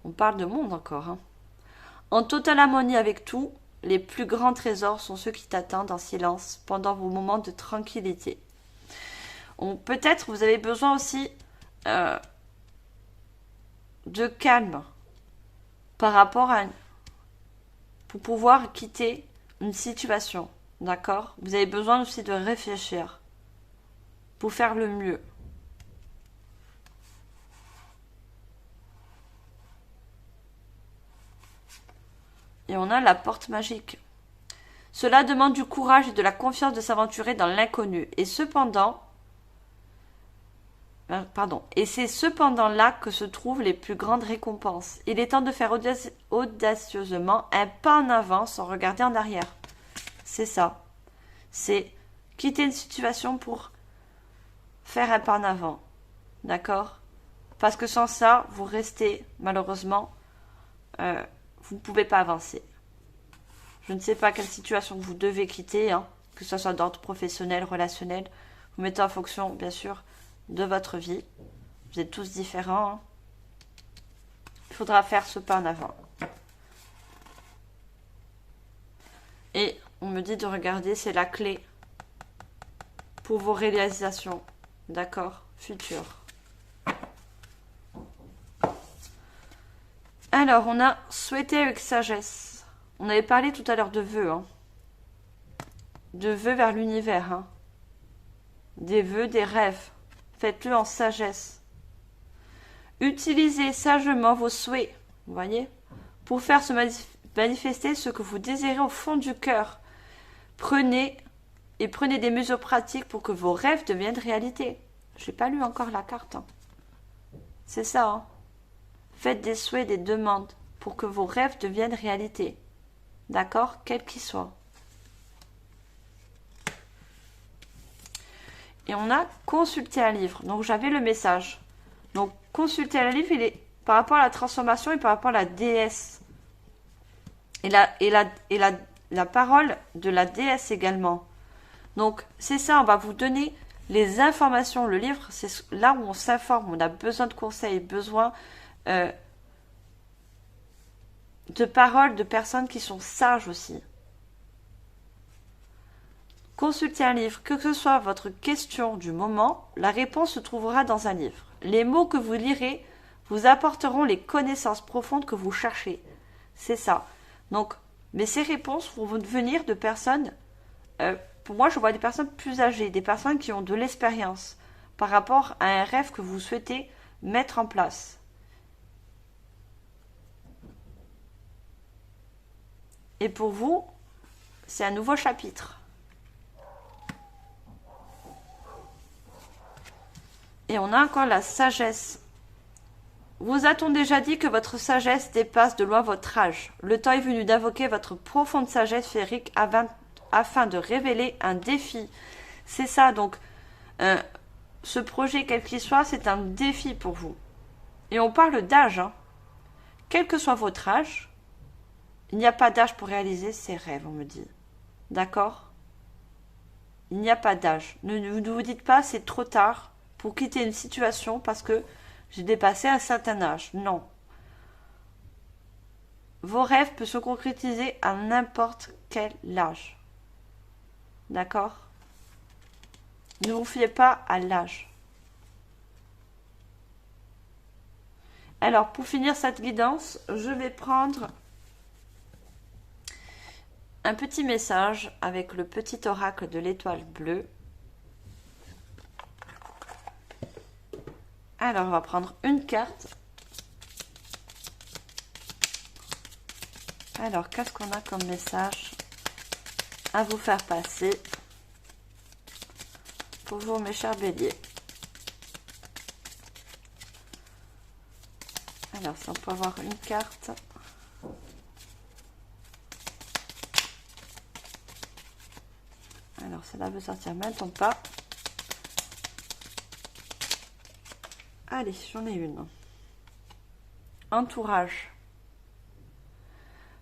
On parle de monde encore. Hein. En totale harmonie avec tout, les plus grands trésors sont ceux qui t'attendent en silence pendant vos moments de tranquillité. Peut-être vous avez besoin aussi de calme par rapport à pour pouvoir quitter une situation. D'accord ? Vous avez besoin aussi de réfléchir pour faire le mieux. Et on a la porte magique. Cela demande du courage et de la confiance de s'aventurer dans l'inconnu. Et c'est cependant là que se trouvent les plus grandes récompenses. Il est temps de faire audacieusement un pas en avant sans regarder en arrière. C'est ça. C'est quitter une situation pour faire un pas en avant. D'accord ? Parce que sans ça, vous restez, malheureusement, vous ne pouvez pas avancer. Je ne sais pas quelle situation vous devez quitter, hein, que ce soit d'ordre professionnel, relationnel. Vous mettez en fonction, bien sûr, de votre vie. Vous êtes tous différents. Hein. Il faudra faire ce pas en avant. Et on me dit de regarder, c'est la clé pour vos réalisations, d'accord, futures. Alors, on a souhaité avec sagesse. On avait parlé tout à l'heure de vœux, hein. De vœux vers l'univers, hein. Des vœux, des rêves. Faites-le en sagesse. Utilisez sagement vos souhaits, vous voyez, pour faire se manifester ce que vous désirez au fond du cœur. Prenez des mesures pratiques pour que vos rêves deviennent réalité. Je n'ai pas lu encore la carte, hein. C'est ça, hein. Faites des souhaits, des demandes pour que vos rêves deviennent réalité. D'accord? Quels qu'ils soient. Et on a consulté un livre. Donc j'avais le message. Donc consulter un livre, il est par rapport à la transformation et par rapport à la déesse. Et la parole de la déesse également. Donc c'est ça, on va vous donner les informations. Le livre, c'est là où on s'informe. On a besoin de conseils, besoin de paroles de personnes qui sont sages aussi. Consultez un livre, que ce soit votre question du moment, la réponse se trouvera dans un livre. Les mots que vous lirez vous apporteront les connaissances profondes que vous cherchez. C'est ça. Donc, mais ces réponses vont venir de personnes, pour moi je vois des personnes plus âgées, des personnes qui ont de l'expérience par rapport à un rêve que vous souhaitez mettre en place. Et pour vous, c'est un nouveau chapitre. Et on a encore la sagesse. Vous a-t-on déjà dit que votre sagesse dépasse de loin votre âge? Le temps est venu d'invoquer votre profonde sagesse féerique afin de révéler un défi. C'est ça, donc, ce projet, quel qu'il soit, c'est un défi pour vous. Et on parle d'âge, hein. Quel que soit votre âge, il n'y a pas d'âge pour réaliser ses rêves, on me dit. D'accord? Il n'y a pas d'âge. Ne vous dites pas, c'est trop tard pour quitter une situation parce que j'ai dépassé un certain âge. Non. Vos rêves peuvent se concrétiser à n'importe quel âge. D'accord? Ne vous fiez pas à l'âge. Alors, pour finir cette guidance, je vais prendre un petit message avec le petit oracle de l'étoile bleue. Alors, on va prendre une carte. Alors, qu'est-ce qu'on a comme message à vous faire passer pour vous, mes chers béliers? Alors, si on peut avoir une carte. Alors, celle-là veut sortir maintenant pas. Allez, j'en ai une. Entourage.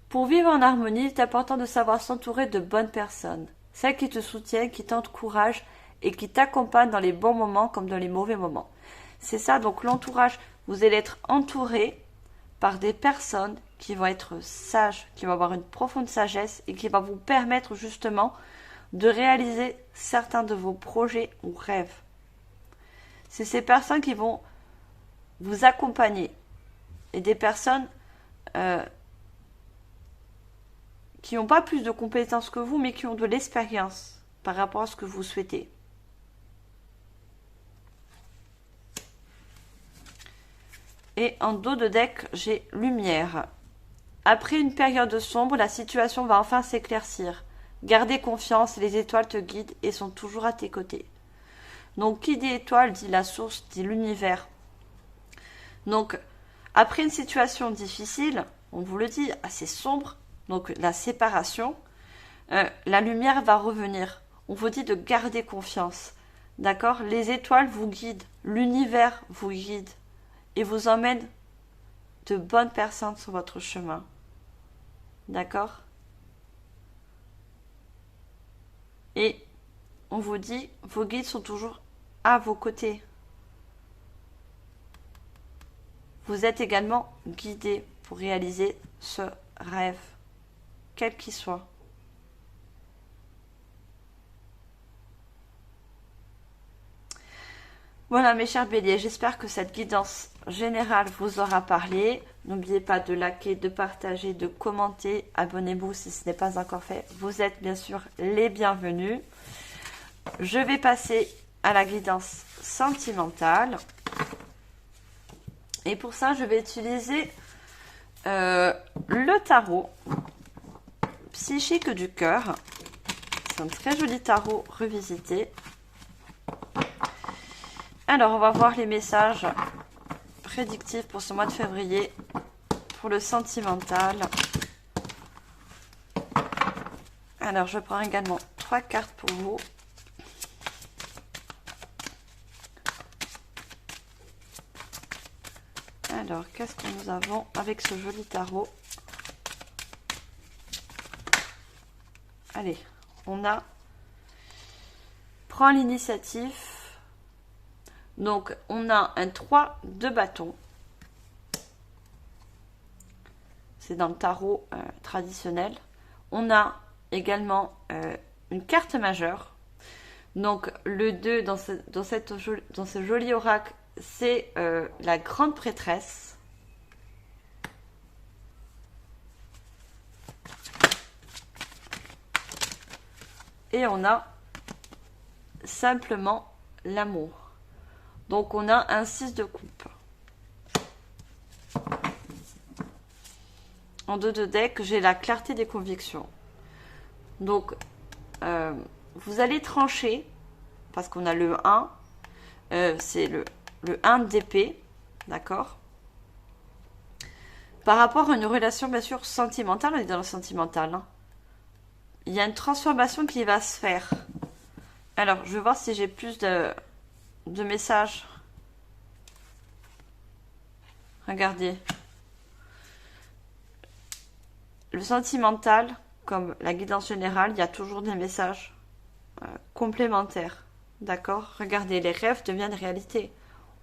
Pour vivre en harmonie, il est important de savoir s'entourer de bonnes personnes. Celles qui te soutiennent, qui t'encouragent et qui t'accompagnent dans les bons moments comme dans les mauvais moments. C'est ça, donc l'entourage. Vous allez être entouré par des personnes qui vont être sages, qui vont avoir une profonde sagesse et qui vont vous permettre justement de réaliser certains de vos projets ou rêves. C'est ces personnes qui vont vous accompagner et des personnes qui n'ont pas plus de compétences que vous mais qui ont de l'expérience par rapport à ce que vous souhaitez. Et en dos de deck, j'ai lumière. Après une période sombre, la situation va enfin s'éclaircir. Gardez confiance, les étoiles te guident et sont toujours à tes côtés. Donc, qui dit étoile dit la source, dit l'univers. Donc, après une situation difficile, on vous le dit, assez sombre, donc la séparation, la lumière va revenir. On vous dit de garder confiance. D'accord? Les étoiles vous guident, l'univers vous guide et vous emmène de bonnes personnes sur votre chemin. D'accord? Et on vous dit, vos guides sont toujours à vos côtés. Vous êtes également guidé pour réaliser ce rêve, quel qu'il soit. Voilà mes chers béliers, j'espère que cette guidance générale vous aura parlé. N'oubliez pas de liker, de partager, de commenter. Abonnez-vous si ce n'est pas encore fait. Vous êtes bien sûr les bienvenus. Je vais passer à la guidance sentimentale. Et pour ça, je vais utiliser le tarot psychique du cœur. C'est un très joli tarot revisité. Alors, on va voir les messages prédictifs pour ce mois de février, pour le sentimental. Alors, je prends également 3 cartes pour vous. Alors, qu'est-ce que nous avons avec ce joli tarot? Allez, on a « Prends l'initiative ». Donc, on a un 3 de bâton. C'est dans le tarot traditionnel. On a également une carte majeure. Donc, le 2 dans ce joli oracle, c'est la grande prêtresse. Et on a simplement l'amour. Donc, on a un 6 de coupe. En 2 de deck, j'ai la clarté des convictions. Donc, vous allez trancher, parce qu'on a le 1, c'est le 1 d'épée, d'accord? Par rapport à une relation, bien sûr, sentimentale, on est dans le sentimental. Hein. Il y a une transformation qui va se faire. Alors, je vais voir si j'ai plus de messages. Regardez. Le sentimental, comme la guidance générale, il y a toujours des messages complémentaires. D'accord? Regardez, les rêves deviennent réalité.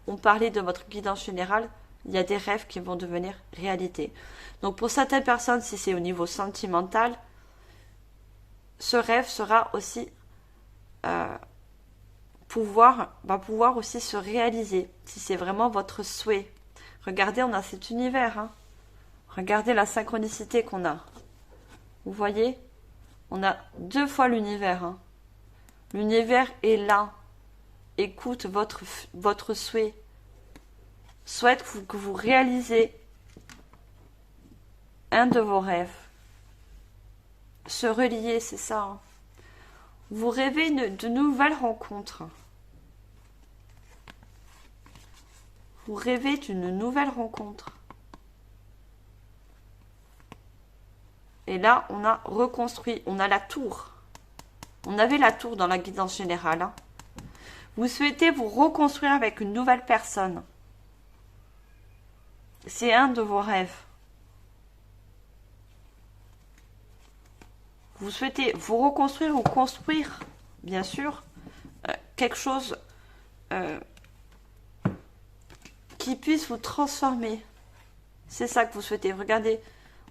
On parlait de votre guidance générale, il y a des rêves qui vont devenir réalité. Donc pour certaines personnes, si c'est au niveau sentimental, ce rêve sera aussi va pouvoir aussi se réaliser, si c'est vraiment votre souhait. Regardez, on a cet univers. Hein. Regardez la synchronicité qu'on a. Vous voyez? On a 2 fois l'univers. Hein. L'univers est là. Écoute votre souhait. Souhaite que vous réalisez un de vos rêves. Se relier, c'est ça. Hein. Vous rêvez de nouvelles rencontres. Vous rêvez d'une nouvelle rencontre. Et là, on a reconstruit. On a la tour. On avait la tour dans la guidance générale. Hein. Vous souhaitez vous reconstruire avec une nouvelle personne. C'est un de vos rêves. Vous souhaitez vous reconstruire ou construire, bien sûr, quelque chose qui puisse vous transformer. C'est ça que vous souhaitez. Regardez,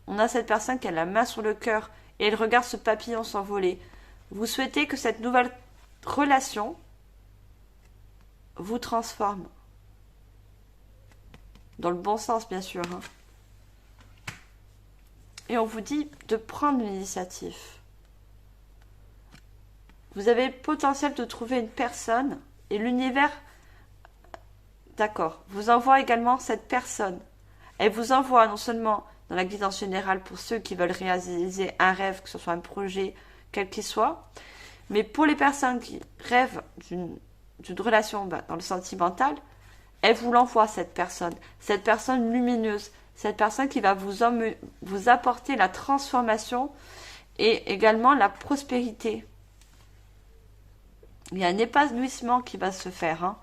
on a cette personne qui a la main sur le cœur et elle regarde ce papillon s'envoler. Vous souhaitez que cette nouvelle relation vous transforme. Dans le bon sens, bien sûr. Hein. Et on vous dit de prendre l'initiative. Vous avez le potentiel de trouver une personne et l'univers, d'accord, vous envoie également cette personne. Elle vous envoie non seulement dans la guidance générale pour ceux qui veulent réaliser un rêve, que ce soit un projet, quel qu'il soit, mais pour les personnes qui rêvent d'une relation dans le sentimental, elle vous l'envoie cette personne lumineuse, cette personne qui va vous apporter la transformation et également la prospérité. Il y a un épanouissement qui va se faire. Hein.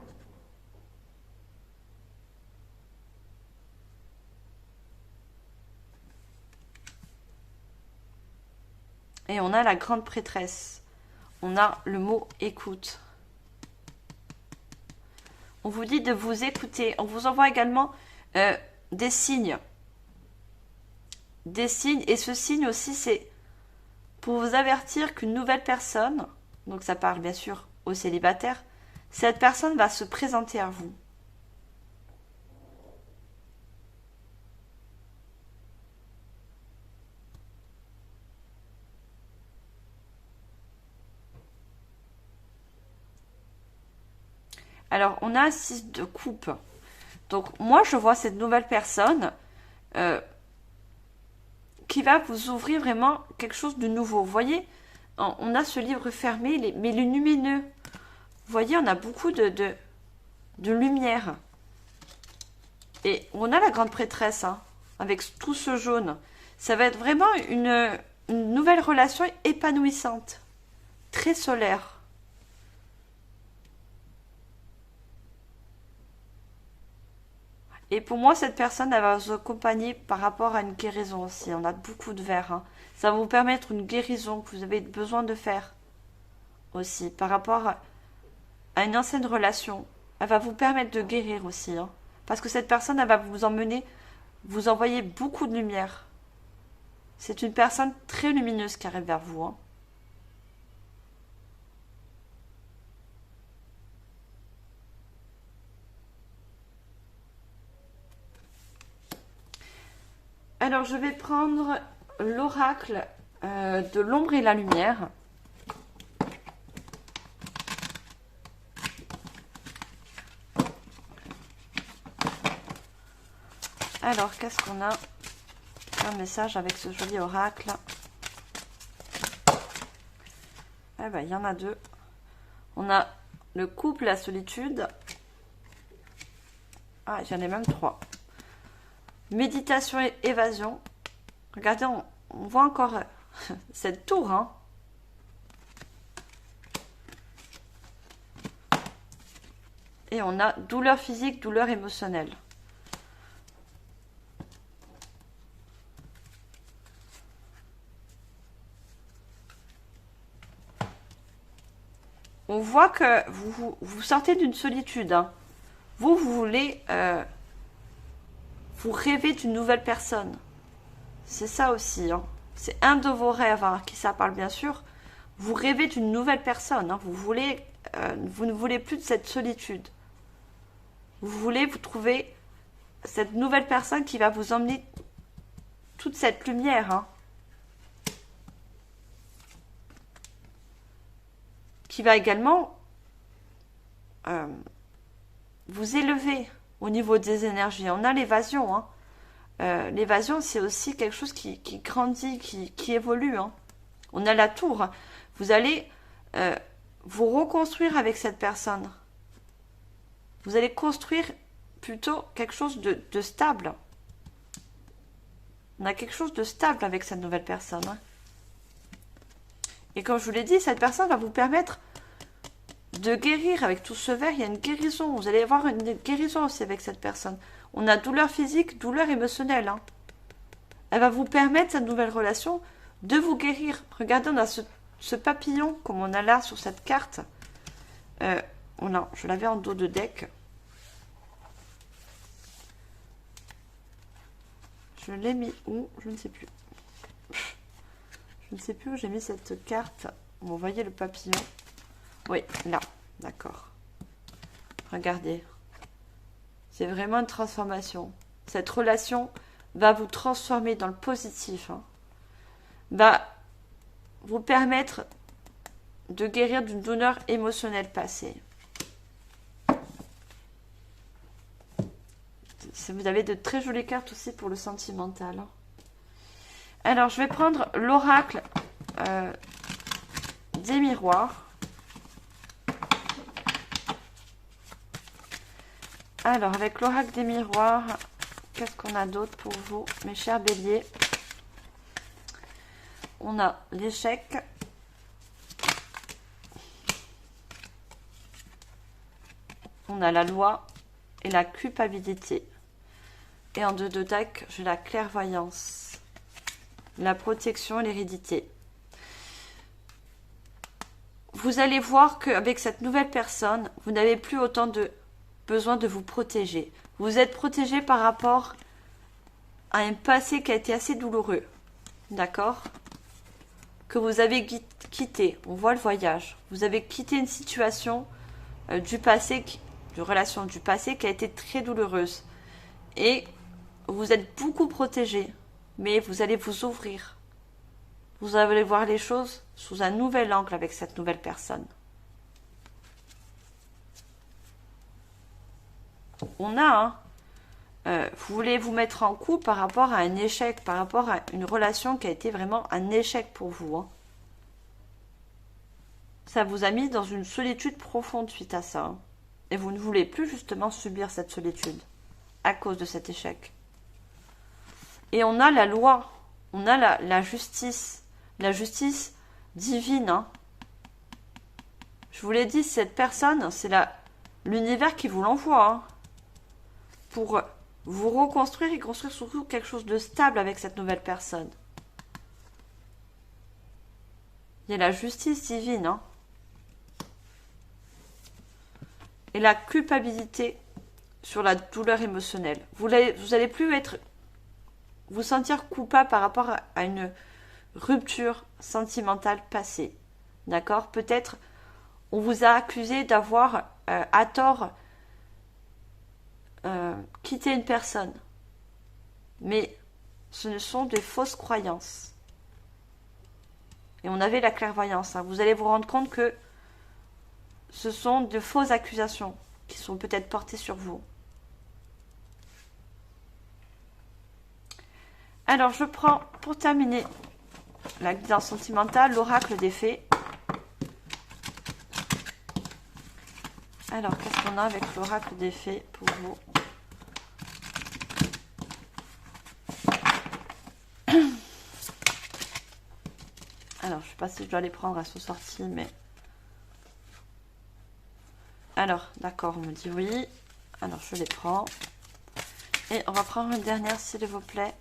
Et on a la grande prêtresse. On a le mot écoute. On vous dit de vous écouter. On vous envoie également des signes. Des signes. Et ce signe aussi, c'est pour vous avertir qu'une nouvelle personne, donc ça parle bien sûr aux célibataires, Cette personne va se présenter à vous. Alors, on a un 6 de coupe. Donc, moi, je vois cette nouvelle personne qui va vous ouvrir vraiment quelque chose de nouveau. Vous voyez, on a ce livre fermé, mais le lumineux. Vous voyez, on a beaucoup de lumière. Et on a la grande prêtresse, hein, avec tout ce jaune. Ça va être vraiment une nouvelle relation épanouissante, très solaire. Et pour moi, cette personne, elle va vous accompagner par rapport à une guérison aussi. On a beaucoup de verre, hein. Ça va vous permettre une guérison que vous avez besoin de faire aussi par rapport à une ancienne relation. Elle va vous permettre de guérir aussi, hein. Parce que cette personne, elle va vous emmener, vous envoyer beaucoup de lumière. C'est une personne très lumineuse qui arrive vers vous, hein. Alors, je vais prendre l'oracle de l'ombre et la lumière. Alors, qu'est-ce qu'on a comme message avec ce joli oracle? Eh ben, il y en a deux. On a le couple, la solitude. Ah, j'en ai même trois. Méditation et évasion. Regardez, on voit encore cette tour, hein. Et on a douleur physique, douleur émotionnelle. On voit que vous sortez d'une solitude, hein. Vous voulez... vous rêvez d'une nouvelle personne. C'est ça aussi, hein. C'est un de vos rêves, hein, qui ça parle bien sûr. Vous rêvez d'une nouvelle personne, hein. Vous ne voulez plus de cette solitude. Vous voulez vous trouver cette nouvelle personne qui va vous emmener toute cette lumière, hein. Qui va également vous élever au niveau des énergies. On a l'évasion, hein. L'évasion, c'est aussi quelque chose qui grandit, qui évolue, hein. On a la tour. Vous allez vous reconstruire avec cette personne. Vous allez construire plutôt quelque chose de stable. On a quelque chose de stable avec cette nouvelle personne, hein. Et comme je vous l'ai dit, cette personne va vous permettre de guérir avec tout ce verre. Il y a une guérison. Vous allez avoir une guérison aussi avec cette personne. On a douleur physique, douleur émotionnelle, hein. Elle va vous permettre, cette nouvelle relation, de vous guérir. Regardez, on a ce papillon, comme on a là sur cette carte. Je l'avais en dos de deck. Je l'ai mis où? Je ne sais plus. Je ne sais plus où j'ai mis cette carte. Vous voyez le papillon? Oui, là. D'accord. Regardez. C'est vraiment une transformation. Cette relation va vous transformer dans le positif, hein. Va vous permettre de guérir d'une douleur émotionnelle passée. Vous avez de très jolies cartes aussi pour le sentimental, hein. Alors, je vais prendre l'oracle des miroirs. Alors, avec l'oracle des miroirs, qu'est-ce qu'on a d'autre pour vous, mes chers béliers? On a l'échec. On a la loi et la culpabilité. Et en deux de deck, j'ai la clairvoyance, la protection et l'hérédité. Vous allez voir qu'avec cette nouvelle personne, vous n'avez plus autant de besoin de vous protéger. Vous êtes protégé par rapport à un passé qui a été assez douloureux. D'accord? Que vous avez quitté. On voit le voyage. Vous avez quitté une situation du passé, de relations du passé qui a été très douloureuse. Et vous êtes beaucoup protégé, mais vous allez vous ouvrir. Vous allez voir les choses sous un nouvel angle avec cette nouvelle personne. On a, vous voulez vous mettre en couple par rapport à un échec, par rapport à une relation qui a été vraiment un échec pour vous. Hein. Ça vous a mis dans une solitude profonde suite à ça. Hein. Et vous ne voulez plus justement subir cette solitude à cause de cet échec. Et on a la loi, on a la justice divine. Hein. Je vous l'ai dit, cette personne, c'est l'univers qui vous l'envoie. Hein, pour vous reconstruire et construire surtout quelque chose de stable avec cette nouvelle personne. Il y a la justice divine. Hein, et la culpabilité sur la douleur émotionnelle. Vous allez plus vous sentir coupable par rapport à une rupture sentimentale passée. D'accord? Peut-être on vous a accusé d'avoir à tort quitté une personne. Mais ce ne sont des fausses croyances. Et on avait la clairvoyance. Hein. Vous allez vous rendre compte que ce sont de fausses accusations qui sont peut-être portées sur vous. Alors, je prends, pour terminer, la guidance sentimentale, l'oracle des fées. Alors, qu'est-ce qu'on a avec l'oracle des fées pour vous? Alors, je ne sais pas si je dois les prendre à ce sortie, mais... Alors, d'accord, on me dit oui. Alors, je les prends. Et on va prendre une dernière, s'il vous plaît.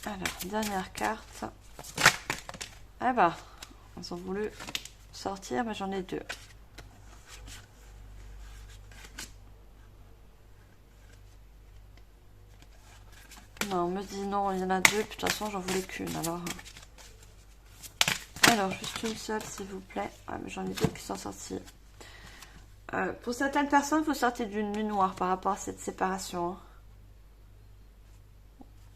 Alors, dernière carte. Ah bah, ils ont voulu sortir, mais j'en ai deux. Non, on me dit non, il y en a deux, de toute façon, j'en voulais qu'une, alors... Alors, juste une seule, s'il vous plaît. Ah, mais j'en ai deux qui sont sortis. Pour certaines personnes, vous sortez d'une lune noire par rapport à cette séparation. Hein.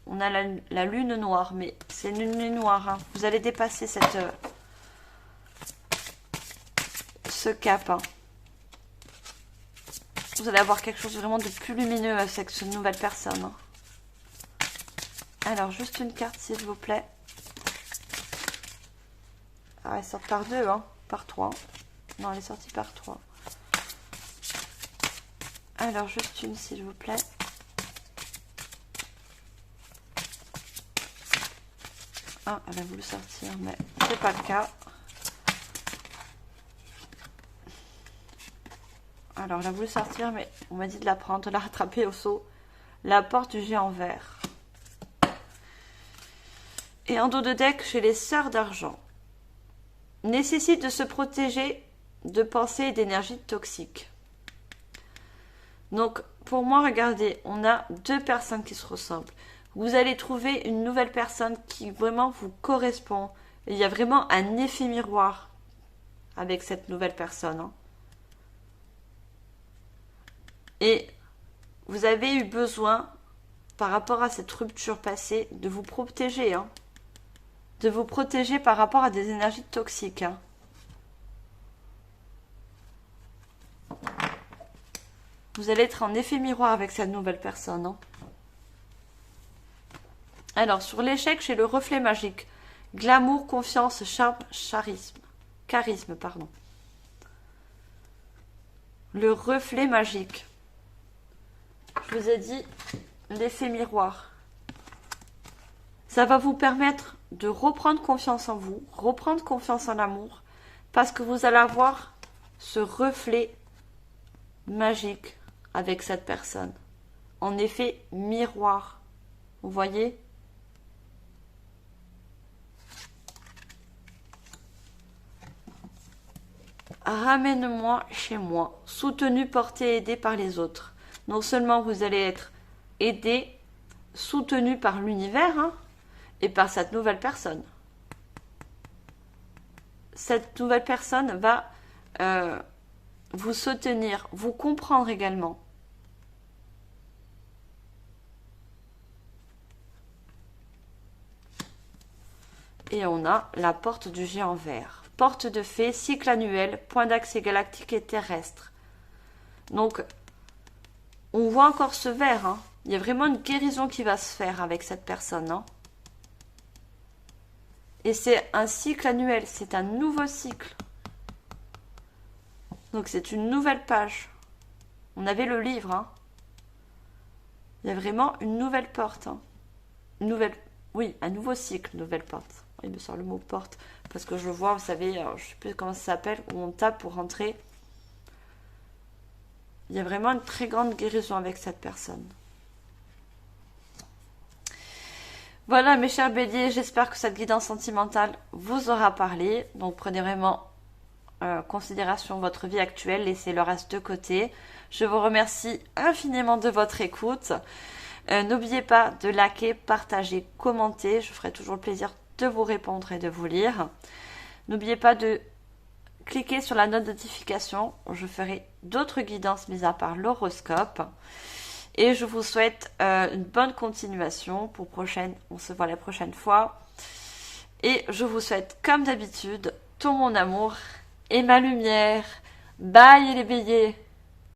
On a la lune noire, mais c'est une lune noire. Hein. Vous allez dépasser ce cap. Hein. Vous allez avoir quelque chose vraiment de plus lumineux avec cette nouvelle personne. Hein. Alors, juste une carte, s'il vous plaît. Ah, elle sort par deux, hein, par trois. Non, elle est sortie par trois. Alors, juste une, s'il vous plaît. Ah, elle a voulu sortir, mais c'est pas le cas. Alors, elle a voulu sortir, mais on m'a dit de la prendre, de la rattraper au saut. La porte du géant vert. Et en dos de deck, chez les sœurs d'argent. Nécessite de se protéger de pensées et d'énergie toxiques. Donc, pour moi, regardez, on a deux personnes qui se ressemblent. Vous allez trouver une nouvelle personne qui vraiment vous correspond. Il y a vraiment un effet miroir avec cette nouvelle personne. Hein. Et vous avez eu besoin, par rapport à cette rupture passée, de vous protéger. Hein. De vous protéger par rapport à des énergies toxiques. Hein. Vous allez être en effet miroir avec cette nouvelle personne. Hein. Alors, sur l'échec, chez le reflet magique. Glamour, confiance, charme, charisme, pardon. Le reflet magique. Je vous ai dit l'effet miroir. Ça va vous permettre de reprendre confiance en vous, reprendre confiance en l'amour, parce que vous allez avoir ce reflet magique avec cette personne. En effet, miroir. Vous voyez? Ramène-moi chez moi, soutenu, porté, aidé par les autres. Non seulement vous allez être aidé, soutenu par l'univers, hein, et par cette nouvelle personne. cette nouvelle personne va vous soutenir, vous comprendre également. Et on a la porte du géant vert. Porte de fée, cycle annuel, point d'accès galactique et terrestre. Donc, on voit encore ce vert. Hein. Il y a vraiment une guérison qui va se faire avec cette personne. Hein. Et c'est un cycle annuel, c'est un nouveau cycle. Donc c'est une nouvelle page. On avait le livre. Hein. Il y a vraiment une nouvelle porte. Hein. Une nouvelle... Oui, un nouveau cycle, nouvelle porte. Il me sort le mot porte. Parce que je le vois, vous savez, je ne sais plus comment ça s'appelle, où on tape pour rentrer. Il y a vraiment une très grande guérison avec cette personne. Voilà mes chers béliers, j'espère que cette guidance sentimentale vous aura parlé. Donc prenez vraiment en considération votre vie actuelle, laissez le reste de côté. Je vous remercie infiniment de votre écoute. N'oubliez pas de liker, partager, commenter. Je ferai toujours le plaisir de vous répondre et de vous lire. N'oubliez pas de cliquer sur la note de notification. Je ferai d'autres guidances mis à part l'horoscope. Et je vous souhaite une bonne continuation pour prochaine. On se voit la prochaine fois. Et je vous souhaite, comme d'habitude, tout mon amour et ma lumière. Bye les béliers!